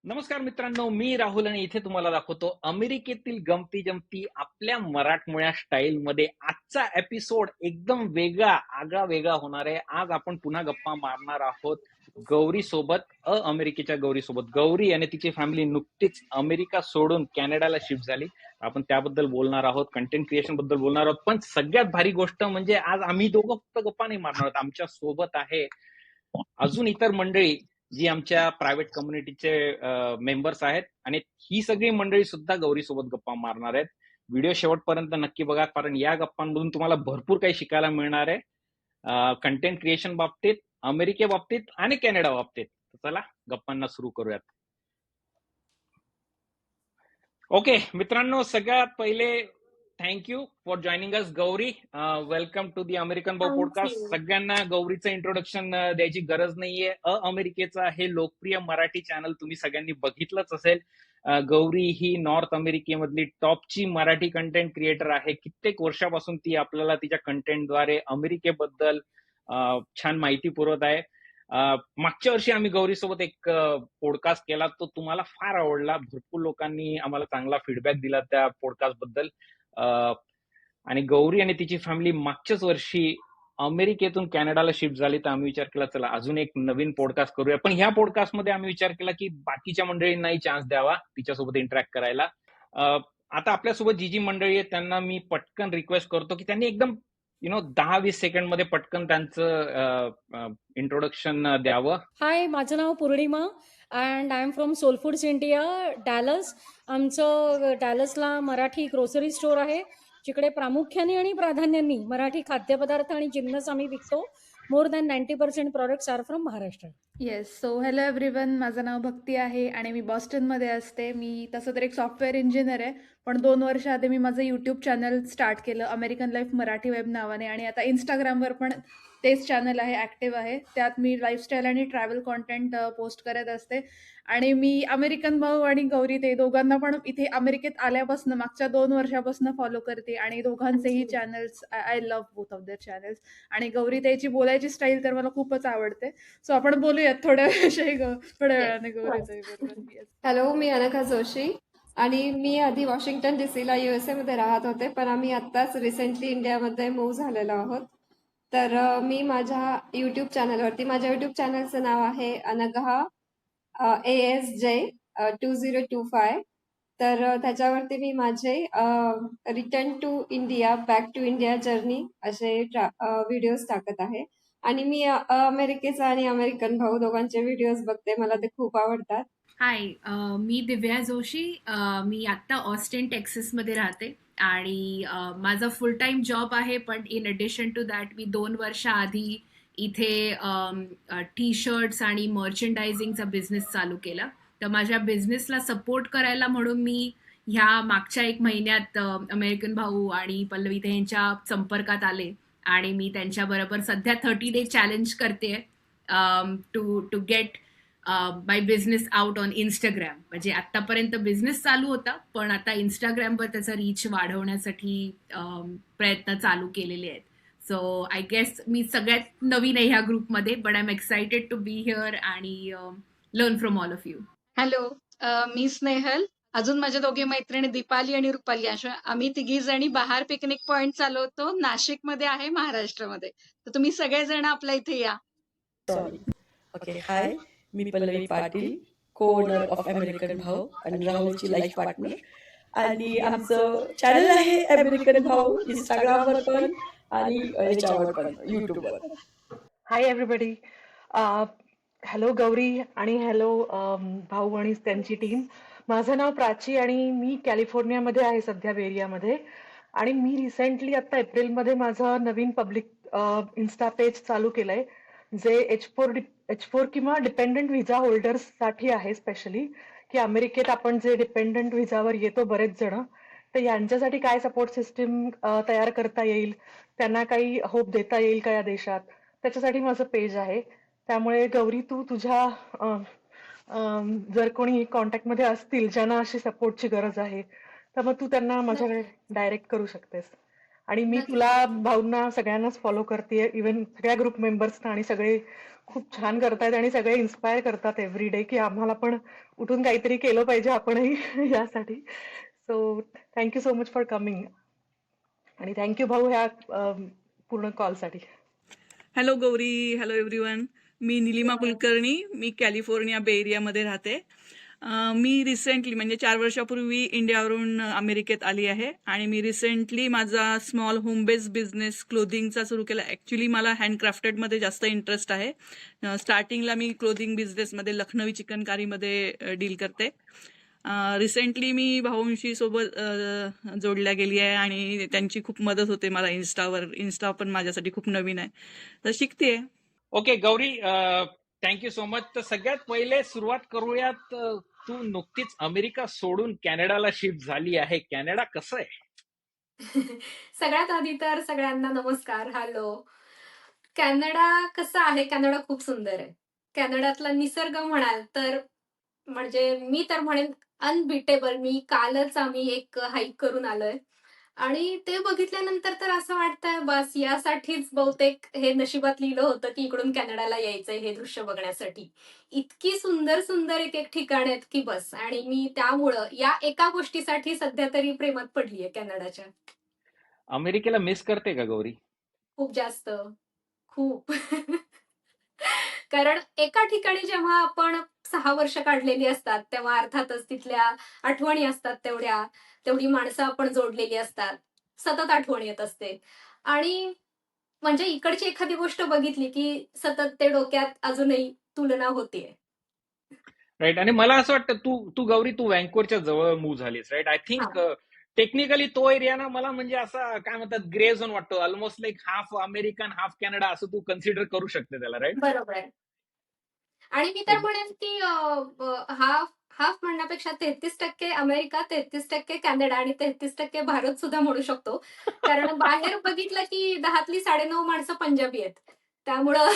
नमस्कार मित्रांनो, मी राहुल आणि इथे तुम्हाला दाखवतो अमेरिकेतील गमती जमती आपल्या मराठमोळ्या स्टाईल मध्ये. आजचा एपिसोड एकदम वेगळा, आगळा वेगळा होणार आहे. आज आपण पुन्हा गप्पा मारणार आहोत गौरी सोबत, अमेरिकेच्या गौरी सोबत. गौरी आणि तिची फॅमिली नुकतीच अमेरिका सोडून कॅनडाला शिफ्ट झाली. आपण त्याबद्दल बोलणार आहोत, कंटेंट क्रिएशन बद्दल बोलणार आहोत. पण सगळ्यात भारी गोष्ट म्हणजे आज आम्ही दोघं फक्त गप्पा नाही मारणार आहोत, आमच्या सोबत आहे अजून इतर मंडळी जी आमच्या प्रायव्हेट कम्युनिटीचे मेंबर्स आहेत, आणि ही सगळी मंडळी सुद्धा गौरी सोबत गप्पा मारणार आहेत. व्हिडिओ शेवटपर्यंत नक्की बघा, कारण या गप्पांमधून तुम्हाला भरपूर काही शिकायला मिळणार आहे, कंटेंट क्रिएशन बाबतीत, अमेरिके बाबतीत आणि कॅनडा बाबतीत. चला गप्पांना सुरू करूयात. ओके मित्रांनो, सगळ्यात पहिले thank you for joining us Gauri. Welcome to the American Bhau podcast. सगळ्यांना गौरीचं इंट्रोडक्शन द्यायची गरज नाहीये. अमेरिकेचा हे लोकप्रिय मराठी चॅनल तुम्ही सगळ्यांनी बघितलंच असेल. गौरी ही नॉर्थ अमेरिकेमधली टॉपची मराठी कंटेंट क्रिएटर आहे. कित्येक वर्षापासून ती आपल्याला तिच्या कंटेंटद्वारे अमेरिकेबद्दल छान माहिती पुरवत आहे. मागच्या वर्षी आम्ही गौरी सोबत एक पॉडकास्ट केला, तो तुम्हाला फार आवडला. भरपूर लोकांनी आम्हाला चांगला फीडबॅक दिला त्या पॉडकास्ट बद्दल. आणि गौरी आणि तिची फॅमिली मागच्याच वर्षी अमेरिकेतून कॅनडाला शिफ्ट झाली, तर आम्ही विचार केला चला अजून एक नवीन पॉडकास्ट करूया. पण ह्या पॉडकास्ट मध्ये आम्ही विचार केला की बाकीच्या मंडळींनाही चान्स द्यावा तिच्यासोबत इंटरॅक्ट करायला. आता आपल्यासोबत जी जी मंडळी आहेत त्यांना मी पटकन रिक्वेस्ट करतो की त्यांनी एकदम 10-20 सेकंड मध्ये पटकन त्यांचं इंट्रोडक्शन द्यावं. हाय, माझं नाव Purnima and I am from Soul Foods India, Dallas. आमचं डॅलसला मराठी ग्रोसरी स्टोअर आहे, जिकडे प्रामुख्याने आणि प्राधान्याने मराठी खाद्यपदार्थ आणि जिन्नस आम्ही विकतो. More than 90% products are from Maharashtra. Yes. So hello everyone, माझं नाव भक्ती आहे आणि मी बॉस्टनमध्ये असते. मी तसं तर एक सॉफ्टवेअर इंजिनियर आहे, पण 2 वर्ष आधी मी माझं यूट्यूब चॅनल स्टार्ट केलं अमेरिकन लाईफ मराठी वेब नावाने, आणि आता इंस्टाग्रामवर पण तेच चॅनल आहे, ॲक्टिव्ह आहे. त्यात मी लाईफस्टाईल आणि ट्रॅव्हल कॉन्टेंट पोस्ट करत असते. आणि मी अमेरिकन भाऊ आणि गौरी ते दोघांना पण इथे अमेरिकेत आल्यापासून मागच्या 2 वर्षापासून फॉलो करते, आणि दोघांचेही channels I love both of their channels. आणि गौरी त्याची बोलायची स्टाईल तर मला खूपच आवडते. सो आपण बोलूयात थोड्या वेळाने गौरी. हॅलो, मी अनघा जोशी आणि मी आधी वॉशिंग्टन डीसीला USA मध्ये राहत होते, पण आम्ही आत्ताच रिसेंटली इंडियामध्ये मूव्ह झालेलो आहोत. तर मी माझ्या यूट्यूब चॅनलवरती, माझ्या यूट्यूब चॅनलचं नाव आहे अनघा ASJ 2025. तर त्याच्यावरती मी माझे return to India, back to India journey असे व्हिडिओज टाकत आहे. आणि मी अमेरिकेचा आणि अमेरिकन भाऊ दोघांचे व्हिडिओज बघते, मला ते खूप आवडतात. हाय, मी दिव्या जोशी. मी आत्ता ऑस्टिन टेक्सासमध्ये राहते आणि माझा फुल टाईम जॉब आहे, पण इन ॲडिशन टू दॅट मी 2 वर्षाआधी इथे टी शर्ट्स आणि मर्चंडायझिंगचा बिझनेस चालू केला. तर माझ्या बिझनेसला सपोर्ट करायला म्हणून मी ह्या मागच्या 1 महिन्यात अमेरिकन भाऊ आणि पल्लवी ते यांच्या संपर्कात आले, आणि मी त्यांच्याबरोबर सध्या 30 डे चॅलेंज करते to get by business out on Instagram. म्हणजे आतापर्यंत बिझनेस चालू होता, पण आता इंस्टाग्रामवर त्याचा रीच वाढवण्यासाठी प्रयत्न चालू केलेले आहेत. सो आय गेस मी सगळ्यात नवीन आहे ह्या ग्रुपमध्ये, but I am excited to be here आणि learn from all of you. Hello, मी स्नेहल. अजून माझ्या दोघे मैत्रिणी दीपाली आणि रुपाली, अशा आम्ही तिघी जणी बाहेर पिकनिक पॉइंट चालवतो. नाशिकमध्ये आहे, महाराष्ट्रामध्ये. तर तुम्ही सगळेजण आपल्या इथे या. ओके, हाय, मी Pallavi Patil, co-owner of American Bhau आणि राहुलची लाईफ पार्टनर. आणि आमचं चॅनल आहे अमेरिकन भाऊ, इंस्टाग्रामवर पण आणि याच्यावर पण, युट्यूबवर. हाय एव्हरीबडी, हॅलो गौरी आणि हॅलो भाऊ आणि त्यांची टीम. माझं नाव प्राची आणि मी कॅलिफोर्नियामध्ये आहे सध्या, बेरियामध्ये. आणि मी रिसेंटली आता एप्रिलमध्ये माझं नवीन पब्लिक इन्स्टा पेज चालू केलंय, जे H4 किंवा डिपेंडंट व्हिजा होल्डर्ससाठी आहे स्पेशली. की अमेरिकेत आपण जे डिपेंडंट व्हिजावर येतो बरेच जण, तर यांच्यासाठी काय सपोर्ट सिस्टीम तयार करता येईल, त्यांना काही होप देता येईल का या देशात, त्याच्यासाठी माझं पेज आहे. त्यामुळे गौरी, तू तुझ्या जर कोणी कॉन्टॅक्टमध्ये असतील ज्यांना अशी सपोर्टची गरज आहे, तर मग तू त्यांना माझ्याकडे डायरेक्ट करू शकतेस. आणि मी तुला, भाऊंना, सगळ्यांनाच फॉलो करते, इव्हन सगळ्या ग्रुप मेंबर्सना, आणि सगळे खूप छान करतायत आणि सगळे इन्स्पायर करतात एव्हरीडे की आम्हाला पण उठून काहीतरी केलं पाहिजे आपणही यासाठी. So thank you so much for coming आणि थँक्यू भाऊ ह्या पूर्ण कॉलसाठी. Hello Gauri, hello everyone. मी निलिमा कुलकर्णी, मी कॅलिफोर्निया बे एरियामध्ये राहते. मी रिसेंटली म्हणजे 4 वर्षापूर्वी इंडियावरून अमेरिकेत आली आहे आणि मी रिसेंटली माझा स्मॉल होम बेस्ड बिझनेस क्लोथिंगचा सुरू केला. ॲक्च्युली मला हँडक्राफ्टेडमध्ये जास्त इंटरेस्ट आहे. स्टार्टिंगला मी क्लोथिंग बिझनेसमध्ये लखनवी चिकनकारीमध्ये डील करते. रिसेंटली मी भाऊंशी सोबत जोडल्या गेली आहे आणि त्यांची खूप मदत होते मला इन्स्टा पण माझ्यासाठी खूप नवीन आहे, तर शिकते. Okay Gauri, thank you so much. तर सगळ्यात पहिले सुरुवात करूयात. तू नुकतीच अमेरिका सोडून कॅनडाला शिफ्ट झाली आहे. कॅनडा कसं आहे? सगळ्यात आधी तर सगळ्यांना नमस्कार. हॅलो. कॅनडा कसं आहे? कॅनडा खूप सुंदर आहे. कॅनडातला निसर्ग म्हणाल तर म्हणजे मी तर म्हणेन अनबिटेबल. कालच आम्ही एक हाईक करून आलोय आणि ते बघितल्यानंतर तर असं वाटतंय बस यासाठीच बहुतेक हे नशिबात लिहिलं होतं की इकडून कॅनडाला यायचंय हे दृश्य बघण्यासाठी. इतकी सुंदर सुंदर एक एक ठिकाण आहेत की बस. आणि मी त्यामुळं या एका गोष्टीसाठी सध्या तरी प्रेमात पडलीये कॅनडाच्या. अमेरिकेला मिस करते का गौरी? खूप जास्त. खूप. कारण एका ठिकाणी जेव्हा आपण 6 वर्ष काढलेली असतात, तेव्हा अर्थातच तिथल्या आठवणी असतात तेवढी माणसं आपण जोडलेली असतात. सतत आठवण येत असते. आणि म्हणजे इकडची एखादी गोष्ट बघितली, की सतत ते डोक्यात अजूनही तुलना होतीये. राईट. आणि मला असं वाटतं तू गौरी व्हँकुव्हरच्या जवळ मूव्ह झालीस, राईट? आय थिंक हां. टेक्निकली तो एरिया ना मला म्हणजे असा काय म्हणतात ग्रे झोन वाटतो. Almost like half American half Canada असं तू कन्सिडर करू शकते त्याला, राईट? बरोबर आहे. आणि मी तर म्हणेन, की हाफ हाफ म्हणण्यापेक्षा 33% अमेरिका, 33% कॅनडा आणि 33% भारत सुद्धा म्हणू शकतो. कारण बाहेर बघितलं, की 10तली 9.5 माणसं पंजाबी आहेत. त्यामुळं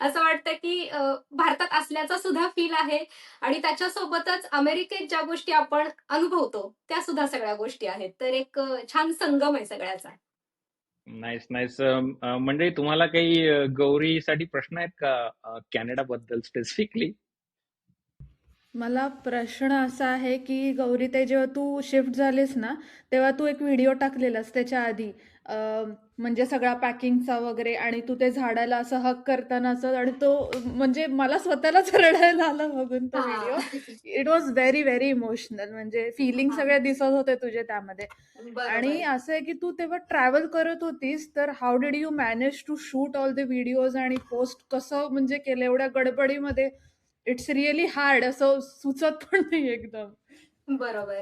असं वाटतं, की भारतात असल्याचा सुद्धा फील आहे आणि त्याच्यासोबतच अमेरिकेत ज्या गोष्टी आपण अनुभवतो, त्या सुद्धा सगळ्या गोष्टी आहेत. तर एक छान संगम आहे सगळ्याचा. Nice nice. म्हणजे तुम्हाला काही गौरीसाठी प्रश्न आहेत का कॅनडा बद्दल स्पेसिफिकली? मला प्रश्न असा आहे की गौरी, ते जेव्हा तू शिफ्ट झालीस ना, तेव्हा तू एक व्हिडिओ टाकलेलास त्याच्या आधी, म्हणजे सगळा पॅकिंगचा वगैरे, आणि तू ते झाडाला असं हक करतानाचं, आणि तो म्हणजे मला स्वतःलाच रडायला आलं बघून तो व्हिडिओ. हां. It was very very emotional. म्हणजे फिलिंग हां. सगळे दिसत होते तुझे त्यामध्ये. आणि बरोबर. असं आहे की तू तेव्हा ट्रॅव्हल करत होतीस, तर how did you manage to shoot all the videos आणि पोस्ट कसं म्हणजे केलं एवढ्या गडबडीमध्ये? इट्स रिअली हार्ड, असं सुचत पण नाही एकदम. बरोबर.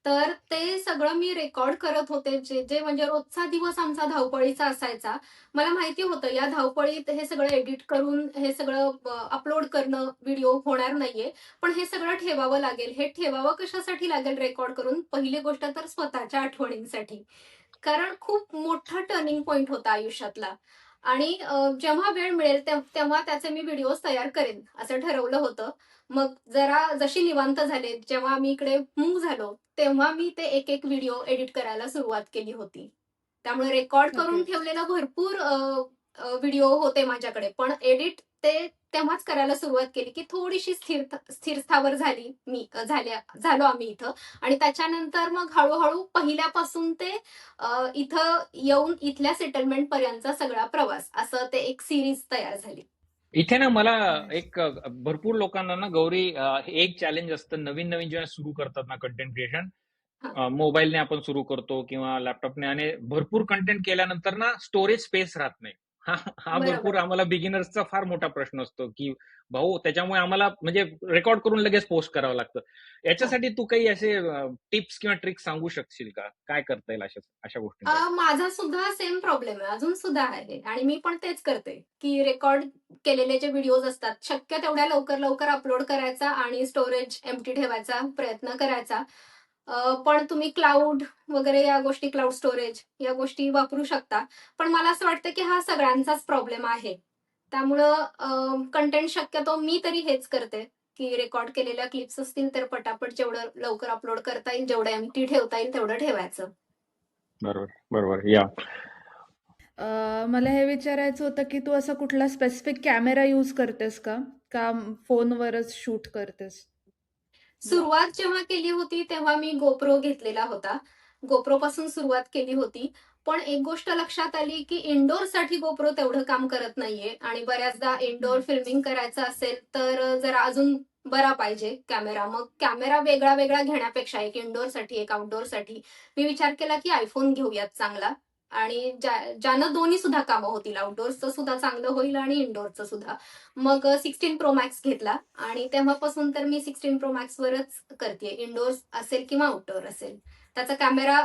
तर ते सगळं मी रेकॉर्ड करत होते. जे जे म्हणजे रोजचा दिवस आमचा धावपळीचा असायचा. मला माहिती होतं या धावपळीत हे सगळं एडिट करून हे सगळं अपलोड करणं व्हिडिओ होणार नाहीये. पण हे सगळं ठेवावं लागेल. हे ठेवावं कशासाठी लागेल रेकॉर्ड करून? पहिली गोष्ट तर स्वतःच्या आठवणींसाठी. कारण खूप मोठा टर्निंग पॉइंट होता आयुष्यातला. आणि जेव्हा वेळ मिळेल तेव्हा त्याचे मी व्हिडिओज तयार करेन असं ठरवलं होतं. मग जरा जशी निवांत झाले, जेव्हा आम्ही इकडे मूव्ह झालो, तेव्हा मी ते एक व्हिडिओ एडिट करायला सुरुवात केली होती. त्यामुळे रेकॉर्ड करून ओके. ठेवलेला भरपूर व्हिडिओ होते माझ्याकडे. पण एडिट ते तेव्हाच करायला सुरुवात केली, की थोडीशी स्थिर स्थावर झालो आम्ही इथं. आणि त्याच्यानंतर मग हळू पहिल्यापासून ते इथं येऊन इथल्या सेटलमेंट पर्यंतचा सगळा प्रवास, असं ते एक सीरीज तयार झाली. इथे ना मला नाईस. एक भरपूर लोकांना ना गौरी हे एक चॅलेंज असतं नवीन नवीन जेव्हा सुरू करतात ना कंटेंट क्रिएशन. हां. मोबाईलने आपण सुरू करतो किंवा लॅपटॉपने, आणि भरपूर कंटेंट केल्यानंतर ना स्टोरेज स्पेस राहत नाही. हा हा भरपूर बरोबर. आम्हाला बिगिनर्सचा फार मोठा प्रश्न असतो की भाऊ त्याच्यामुळे आम्हाला म्हणजे रेकॉर्ड करून लगेच पोस्ट करावं लागतं. हां. याच्यासाठी तू काही असे टिप्स किंवा ट्रिक्स सांगू शकशील का? काय करता येईल अशा गोष्टींसाठी? माझा सुद्धा सेम प्रॉब्लेम आहे. अजून सुद्धा आहे आणि मी पण तेच करते, की रेकॉर्ड केलेले जे व्हिडिओज असतात, शक्य तेवढ्या लवकर अपलोड करायचा आणि स्टोरेज एम्प्टी ठेवायचा प्रयत्न करायचा. पण तुम्ही क्लाउड वगैरे या गोष्टी, क्लाउड स्टोरेज या गोष्टी वापरू शकता. पण मला असं वाटतं, की हा सगळ्यांचाच प्रॉब्लेम आहे. त्यामुळं कंटेंट शक्यतो मी तरी हेच करते, की रेकॉर्ड केलेल्या क्लिप्स असतील तर पटापट जेवढं लवकर अपलोड करता येईल, जेवढं एम्प्टी ठेवता येईल तेवढं ठेवायचं. बरोबर बरोबर. या मला हे विचारायचं होतं की तू असा कुठला स्पेसिफिक कॅमेरा यूज करतेस का? का फोनवरच शूट करतेस? सुरुवात जेव्हा केली होती तेव्हा मी GoPro घेतलेला होता. GoPro पासून सुरुवात केली होती. पण एक गोष्ट लक्षात आली, की इनडोअरसाठी GoPro तेवढं काम करत नाहीये आणि बऱ्याचदा इनडोअर फिल्मिंग करायचं असेल, तर जरा अजून बरा पाहिजे कॅमेरा. मग कॅमेरा वेगळा-वेगळा घेण्यापेक्षा एक इनडोअरसाठी, एक आउटडोअरसाठी मी विचार केला, की iPhone घेऊयात चांगला आणि ज्यानं दोन्ही सुद्धा कामं होतील. आउटडोअर्सचं सुद्धा चांगलं होईल आणि इनडोअरचं सुद्धा. मग 16 Pro Max घेतला आणि तेव्हापासून तर मी 16 Pro Max वरच करतेय. इनडोअर्स असेल किंवा आउटडोअर असेल. त्याचा कॅमेरा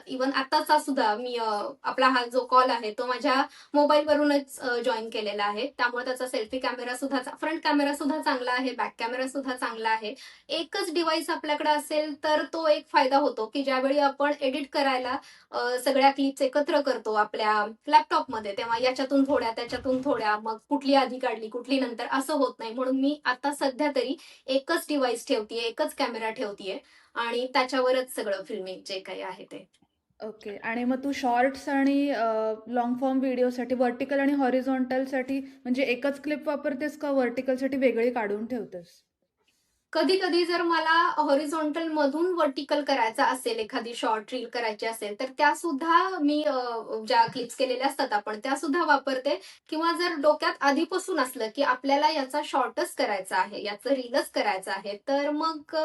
इव्हन आताचा सुद्धा मी आपला हा जो कॉल आहे तो माझ्या मोबाईलवरूनच जॉइन केलेला आहे. त्यामुळे त्याचा सेल्फी कॅमेरा सुद्धा फ्रंट कॅमेरा सुद्धा चांगला आहे, बॅक कॅमेरा सुद्धा चांगला आहे. एकच डिव्हाइस आपल्याकडे असेल तर तो एक फायदा होतो, की ज्यावेळी आपण एडिट करायला सगळ्या क्लिप्स एकत्र करतो आपल्या लॅपटॉपमध्ये, तेव्हा याच्यातून थोड्या, त्याच्यातून थोड्या, मग कुठली आधी काढली, कुठली नंतर असं होत नाही. म्हणून मी आता सध्या तरी एकच डिव्हाइस ठेवतीये, एकच कॅमेरा ठेवतीये आणि त्याच्यावरच सगळं फिल्मिंग जे काही आहे ते. ओके. आणि मग तू शॉर्ट्स आणि लाँग फॉर्म व्हिडिओसाठी व्हर्टिकल आणि हॉरिझॉन्टलसाठी म्हणजे एकच क्लिप वापरतेस का व्हर्टिकलसाठी वेगळी काढून ठेवतेस? कधी-कधी जर मला हॉरिझॉन्टल मधून व्हर्टिकल करायचा असेल, एखादी शॉर्ट रील करायची असेल, तर त्यासुद्धा मी ज्या क्लिप्स केलेल्या असतात आपण त्यासुद्धा वापरते किंवा जर डोक्यात आधीपासून असलं, की आपल्याला याचा शॉर्टच करायचा आहे, याचं रीलच करायचं आहे, तर मग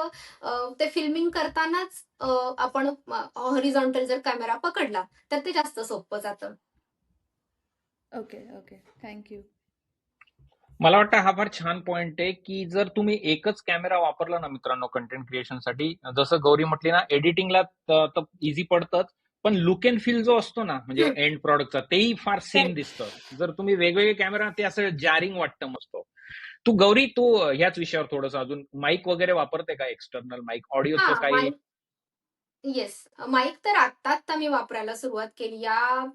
ते फिल्मिंग करतानाच आपण हॉरिझॉन्टल जर कॅमेरा पकडला, तर ते जास्त सोपं जातं. Okay, okay. Thank you. मला वाटतं हा फार छान पॉइंट आहे, की जर तुम्ही एकच कॅमेरा वापरला ना मित्रांनो कंटेंट क्रिएशनसाठी, जसं गौरी म्हटली ना, एडिटिंगला तर इझी पडतंच, पण लुक अँड फील जो असतो ना, म्हणजे एंड प्रॉडक्टचा तेही फार सेम दिसतं. जर तुम्ही वेगवेगळे कॅमेरा ते असं जारिंग वाटतं मस्त. गौरी तू ह्याच विषयावर थोडंसं अजून माईक वगैरे वापरते का एक्सटर्नल माईक ऑडिओचं हां, काही? येस. माईक तर आत्ता मी वापरायला सुरुवात केली. या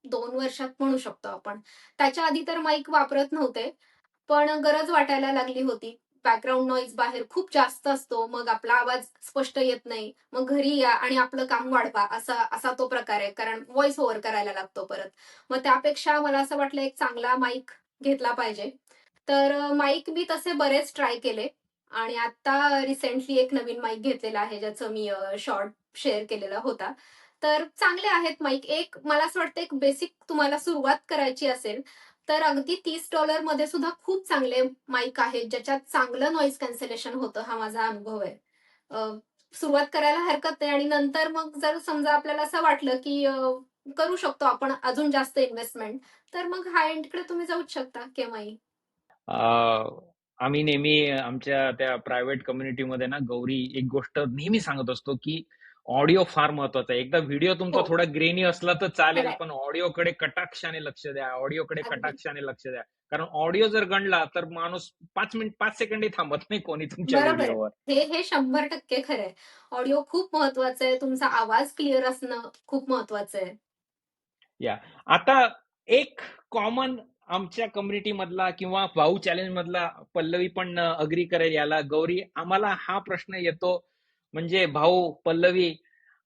2 वर्षात म्हणू शकतो आपण. त्याच्या आधी तर माईक वापरत नव्हते. पण गरज वाटायला लागली होती. बॅकग्राऊंड नॉईज बाहेर खूप जास्त असतो. मग आपला आवाज स्पष्ट येत नाही. मग घरी या आणि आपलं काम वाढवा असा असा तो प्रकार आहे. कारण व्हॉईस ओव्हर करायला लागतो परत. मग त्यापेक्षा मला असं वाटलं एक चांगला माईक घेतला पाहिजे. तर माईक मी तसे बरेच ट्राय केले आणि आता रिसेंटली एक नवीन माईक घेतलेला आहे ज्याचं मी शॉर्ट शेअर केलेला होता. तर चांगले आहेत माईक. एक मला असं वाटतं एक बेसिक तुम्हाला सुरुवात करायची असेल, तर अगदी $30 मध्ये सुद्धा खूप चांगले माईक आहेत, ज्याच्यात चांगलं नॉईज कॅन्सलेशन होतं. हा माझा अनुभव आहे. सुरुवात करायला हरकत नाही आणि नंतर मग जर समजा आपल्याला असं वाटलं, की करू शकतो आपण अजून जास्त इन्व्हेस्टमेंट, तर मग हाय एंडकडे तुम्ही जाऊच शकता केव्हाही. आम्ही नेहमी आमच्या त्या प्रायव्हेट कम्युनिटीमध्ये ना गौरी एक गोष्ट नेहमी सांगत असतो, की ऑडिओ फार महत्वाचा आहे. एकदा व्हिडिओ तुमचा हो, थोडा ग्रेनी असला तर चालेल, खरंय. पण ऑडिओकडे कटाक्षाने लक्ष द्या. ऑडिओकडे अगदी. कटाक्षाने लक्ष द्या. कारण ऑडिओ जर गणला तर माणूस 5 सेकंडही थांबत नाही कोणी तुमच्या बरोबर आहे. व्हिडिओवर. हे 100% खरं आहे. ऑडिओ खूप महत्वाचं आहे. तुमचा आवाज क्लिअर असणं खूप महत्वाचं आहे. या आता एक कॉमन आमच्या कम्युनिटी मधला किंवा भाऊ चॅलेंज मधला पल्लवी पण अग्री करेल याला. गौरी, आम्हाला हा प्रश्न येतो, म्हणजे भाऊ पल्लवी,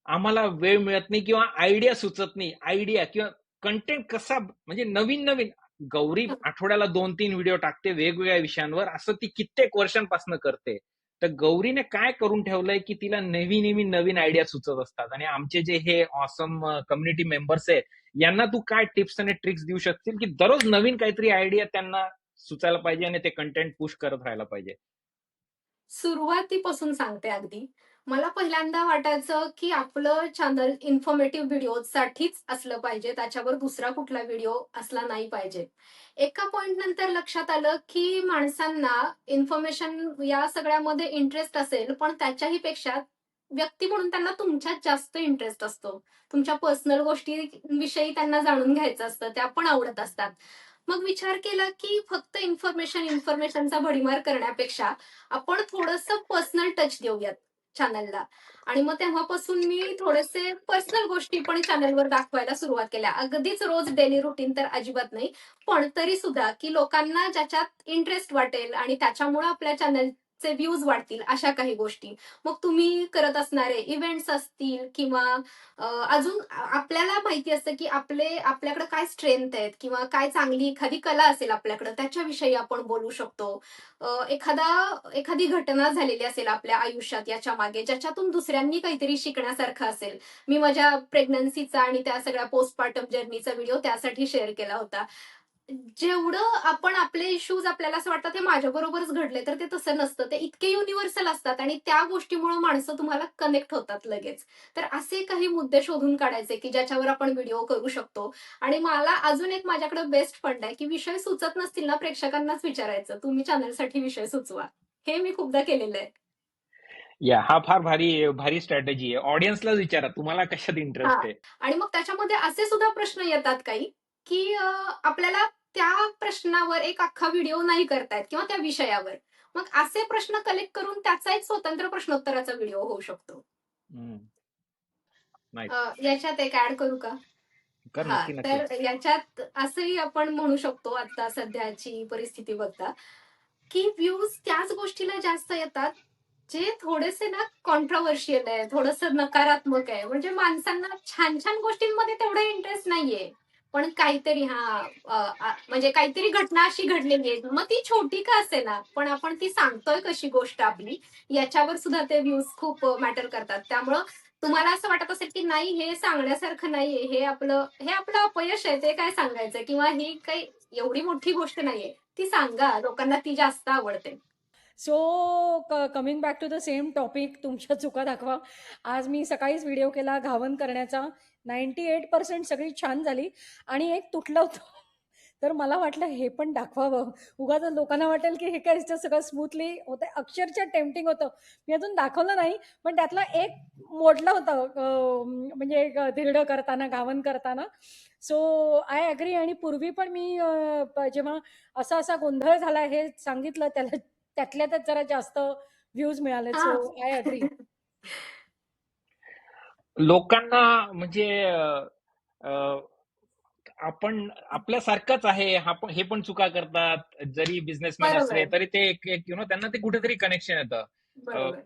आम्हाला वेळ मिळत नाही किंवा आयडिया सुचत नाही. आयडिया किंवा कंटेंट कसा म्हणजे नवीन नवीन. गौरी आठवड्याला 2-3 व्हिडिओ टाकते वेगवेगळ्या विषयांवर, असं ती कित्येक वर्षांपासून करते. तर गौरीने काय करून ठेवलंय की तिला नेहमी नवीन आयडिया सुचत असतात. आणि आमचे जे हे ऑसम कम्युनिटी मेंबर्स आहे, यांना तू काय टिप्स आणि ट्रिक्स देऊ शकतील, की दररोज नवीन काहीतरी आयडिया त्यांना सुचायला पाहिजे आणि ते कंटेंट पुश करत राहायला पाहिजे? सुरुवातीपासून सांगते अगदी. मला पहिल्यांदा वाटायचं, की आपलं चॅनल इन्फॉर्मेटिव्ह व्हिडिओसाठीच असलं पाहिजे. त्याच्यावर दुसरा कुठला व्हिडिओ असला नाही पाहिजे. एका पॉइंट नंतर लक्षात आलं, की माणसांना इन्फॉर्मेशन या सगळ्यामध्ये इंटरेस्ट असेल, पण त्याच्याही पेक्षा व्यक्ती म्हणून त्यांना तुमच्यात जास्त इंटरेस्ट असतो. तुमच्या पर्सनल गोष्टींविषयी त्यांना जाणून घ्यायचं असतं. त्या पण आवडत असतात. मग विचार केला, की फक्त इन्फॉर्मेशनचा भडीमार करण्यापेक्षा आपण थोडंसं पर्सनल टच देऊयात चॅनलला आणि मग तेव्हापासून मी थोडेसे पर्सनल गोष्टी पण चॅनलवर दाखवायला सुरुवात केल्या. अगदीच रोज डेली रुटीन तर अजिबात नाही. पण तरी सुद्धा, की लोकांना ज्याच्यात इंटरेस्ट वाटेल आणि त्याच्यामुळे आपल्या चे व्ह्यूज वाढतील अशा काही गोष्टी. मग तुम्ही करत असणारे इव्हेंट्स असतील किंवा अजून आपल्याला माहिती असतं की आपल्याकडे काय स्ट्रेंथ आहेत किंवा काय चांगली एखादी कला असेल आपल्याकडे त्याच्याविषयी आपण बोलू शकतो. एखादी घटना झालेली असेल आपल्या आयुष्यात याच्या मागे ज्याच्यातून दुसऱ्यांनी काहीतरी शिकण्यासारखं असेल. मी माझ्या प्रेग्नन्सीचा आणि त्या सगळ्या पोस्टपार्टम जर्नीचा व्हिडिओ त्यासाठी शेअर केला होता. जेवढं आपण आपले इश्यूज आपल्याला असं वाटतं ते माझ्याबरोबरच घडले, तर ते तसं नसतं. ते इतके युनिव्हर्सल असतात आणि त्या गोष्टीमुळे माणसं तुम्हाला कनेक्ट होतात लगेच. तर असे काही मुद्दे शोधून काढायचे, की ज्याच्यावर आपण व्हिडिओ करू शकतो. आणि मला अजून एक माझ्याकडे बेस्ट फंड आहे, की विषय सुचत नसतील ना प्रेक्षकांनाच विचारायचं, तुम्ही चॅनलसाठी विषय सुचवा. हे मी खूपदा केलेलं आहे. हा फार भारी भारी स्ट्रॅटेजी आहे. ऑडियन्सलाच विचारा तुम्हाला कशात इंटरेस्ट हां. आहे. आणि मग त्याच्यामध्ये असे सुद्धा प्रश्न येतात काही, की आपल्याला त्या प्रश्नावर एक अख्खा व्हिडिओ नाही करता येत किंवा त्या विषयावर. मग असे प्रश्न कलेक्ट करून त्याचा एक स्वतंत्र प्रश्नोत्तराचा व्हिडिओ होऊ शकतो. हम्म. नाईस. याच्यात एक ऍड करू का? कर हां, नक्की नक्की. तर याच्यात असंही आपण म्हणू शकतो आता सध्याची परिस्थिती बघता, की व्ह्यूज त्याच गोष्टीला जास्त येतात, जे थोडेसे ना कॉन्ट्रोव्हर्शियल आहे, थोडंसं नकारात्मक आहे. म्हणजे माणसांना छान-छान गोष्टींमध्ये तेवढा इंटरेस्ट नाहीये. पण काहीतरी म्हणजे काहीतरी घटना अशी घडलेली आहे, मग ती छोटी का असेना, पण आपण ती सांगतोय कशी गोष्ट आपली, याच्यावर सुद्धा ते व्ह्यूज खूप मॅटर करतात. त्यामुळं तुम्हाला असं वाटत असेल की नाही हे सांगण्यासारखं नाहीये, हे आपलं अपयश आहे, ते काय सांगायचं किंवा ही काही एवढी मोठी गोष्ट नाहीये. ती सांगा, लोकांना ती जास्त आवडते. So coming back to the same topic, तुमच्या चुका दाखवा. आज मी सकाळीच व्हिडिओ केला घावन करण्याचा. 98% सगळी छान झाली आणि एक तुटलं होतं. तर मला वाटलं हे पण दाखवावं. उगाच लोकांना वाटेल की हे काय सगळं स्मूथली होतं. अक्षरशः टेम्पटिंग होतं. मी अजून दाखवलं नाही, पण त्यातला एक मोडलं होतं म्हणजे एक धिरडं करताना, घावन करताना. So I agree. आणि पूर्वी पण मी जेव्हा असा गोंधळ झाला हे सांगितलं त्याला, त्यातल्या त्यात जरा जास्त व्ह्यूज मिळाले. So I agree. लोकांना म्हणजे आपण आपल्यासारखंच आहे. हे पण चुका करतात. जरी बिझनेसमॅन असले बरोबर, तरी ते एक त्यांना ते कुठेतरी कनेक्शन येतं. बरोबर.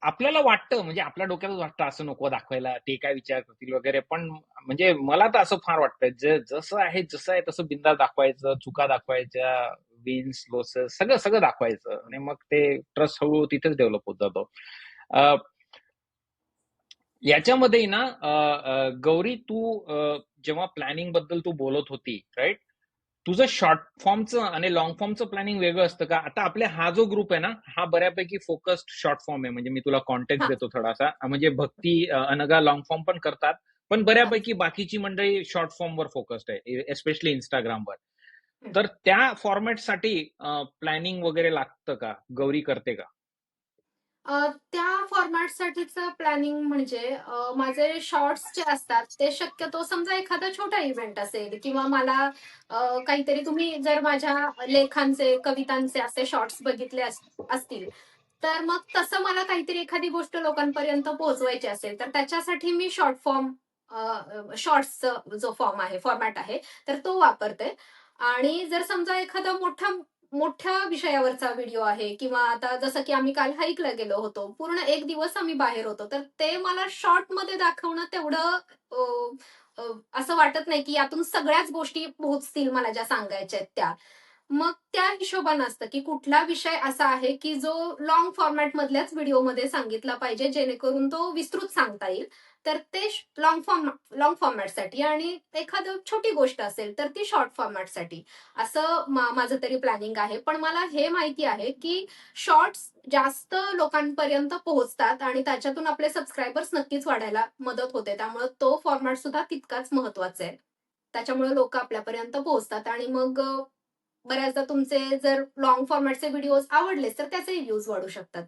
आपल्याला वाटतं म्हणजे आपल्या डोक्यातच वाटतं असं नको दाखवायला, ते काय विचार करतील वगैरे. पण म्हणजे मला तर असं फार वाटतं जसं आहे तसं बिंदास दाखवायचं, चुका दाखवायच्या, विन्स लॉसेस सगळं दाखवायचं आणि मग ते ट्रस्ट हळूहळू तिथेच डेव्हलप होत जातो. याच्यामध्ये ना गौरी तू जेव्हा प्लॅनिंग बद्दल तू बोलत होती राईट, तुझं शॉर्ट फॉर्मचं आणि लॉंग फॉर्मचं प्लॅनिंग वेगळं असतं का? आता आपल्या हा जो ग्रुप आहे ना हा बऱ्यापैकी फोकस्ड शॉर्ट फॉर्म आहे. म्हणजे मी तुला कॉन्टेक्स्ट हां, देतो थोडासा. म्हणजे भक्ती अनघा लॉंग फॉर्म पण करतात, पण हां. बऱ्यापैकी बाकीची मंडळी शॉर्ट फॉर्मवर फोकस्ड आहे, एस्पेशली इंस्टाग्रामवर. हं. तर त्या फॉर्मॅटसाठी प्लॅनिंग वगैरे लागतं का? गौरी करते का? त्या फॉर्मॅटसाठीचं प्लॅनिंग म्हणजे माझे शॉर्ट्स जे असतात ते शक्यतो समजा एखादा छोटा इव्हेंट असेल किंवा मला काहीतरी तुम्ही जर माझ्या लेखांचे, कवितांचे असे शॉर्ट्स बघितले असतील, तर मग तसं मला काहीतरी एखादी गोष्ट लोकांपर्यंत पोहोचवायची असेल, तर त्याच्यासाठी मी शॉर्ट फॉर्म शॉर्ट्सचा जो फॉर्मॅट आहे, तर तो वापरते. आणि जर समजा एखादा मोठ्या विषयावरचा व्हिडिओ आहे किंवा आता जसं की आम्ही काल हाईकला गेलो होतो. पूर्ण 1 दिवस आम्ही बाहेर होतो. तर ते मला शॉर्टमध्ये दाखवणं तेवढं अ, अ, असं वाटत नाही, की यातून सगळ्याच गोष्टी पोहोचतील मला ज्या सांगायच्या आहेत त्या. मग त्या हिशोबानं असतं, की कुठला विषय असा आहे, की जो लाँग फॉर्मॅटमधल्याच व्हिडिओमध्ये सांगितला पाहिजे, जेणेकरून तो विस्तृत सांगता येईल. तर ते लाँग फॉर्मॅटसाठी आणि एखादं छोटी गोष्ट असेल, तर ती शॉर्ट फॉर्मॅटसाठी. असं माझं तरी प्लॅनिंग आहे. पण मला हे माहिती आहे, की शॉर्ट्स जास्त लोकांपर्यंत पोहोचतात आणि त्याच्यातून आपले सबस्क्रायबर्स नक्कीच वाढायला मदत होते. त्यामुळे तो फॉर्मॅट सुद्धा तितकाच महत्वाचा आहे. त्याच्यामुळे लोकं आपल्यापर्यंत पोहोचतात आणि मग बऱ्याचदा तुमचे जर लाँग फॉर्मॅटचे व्हिडिओज आवडलेच, तर त्याचेही व्ह्यूज वाढू शकतात.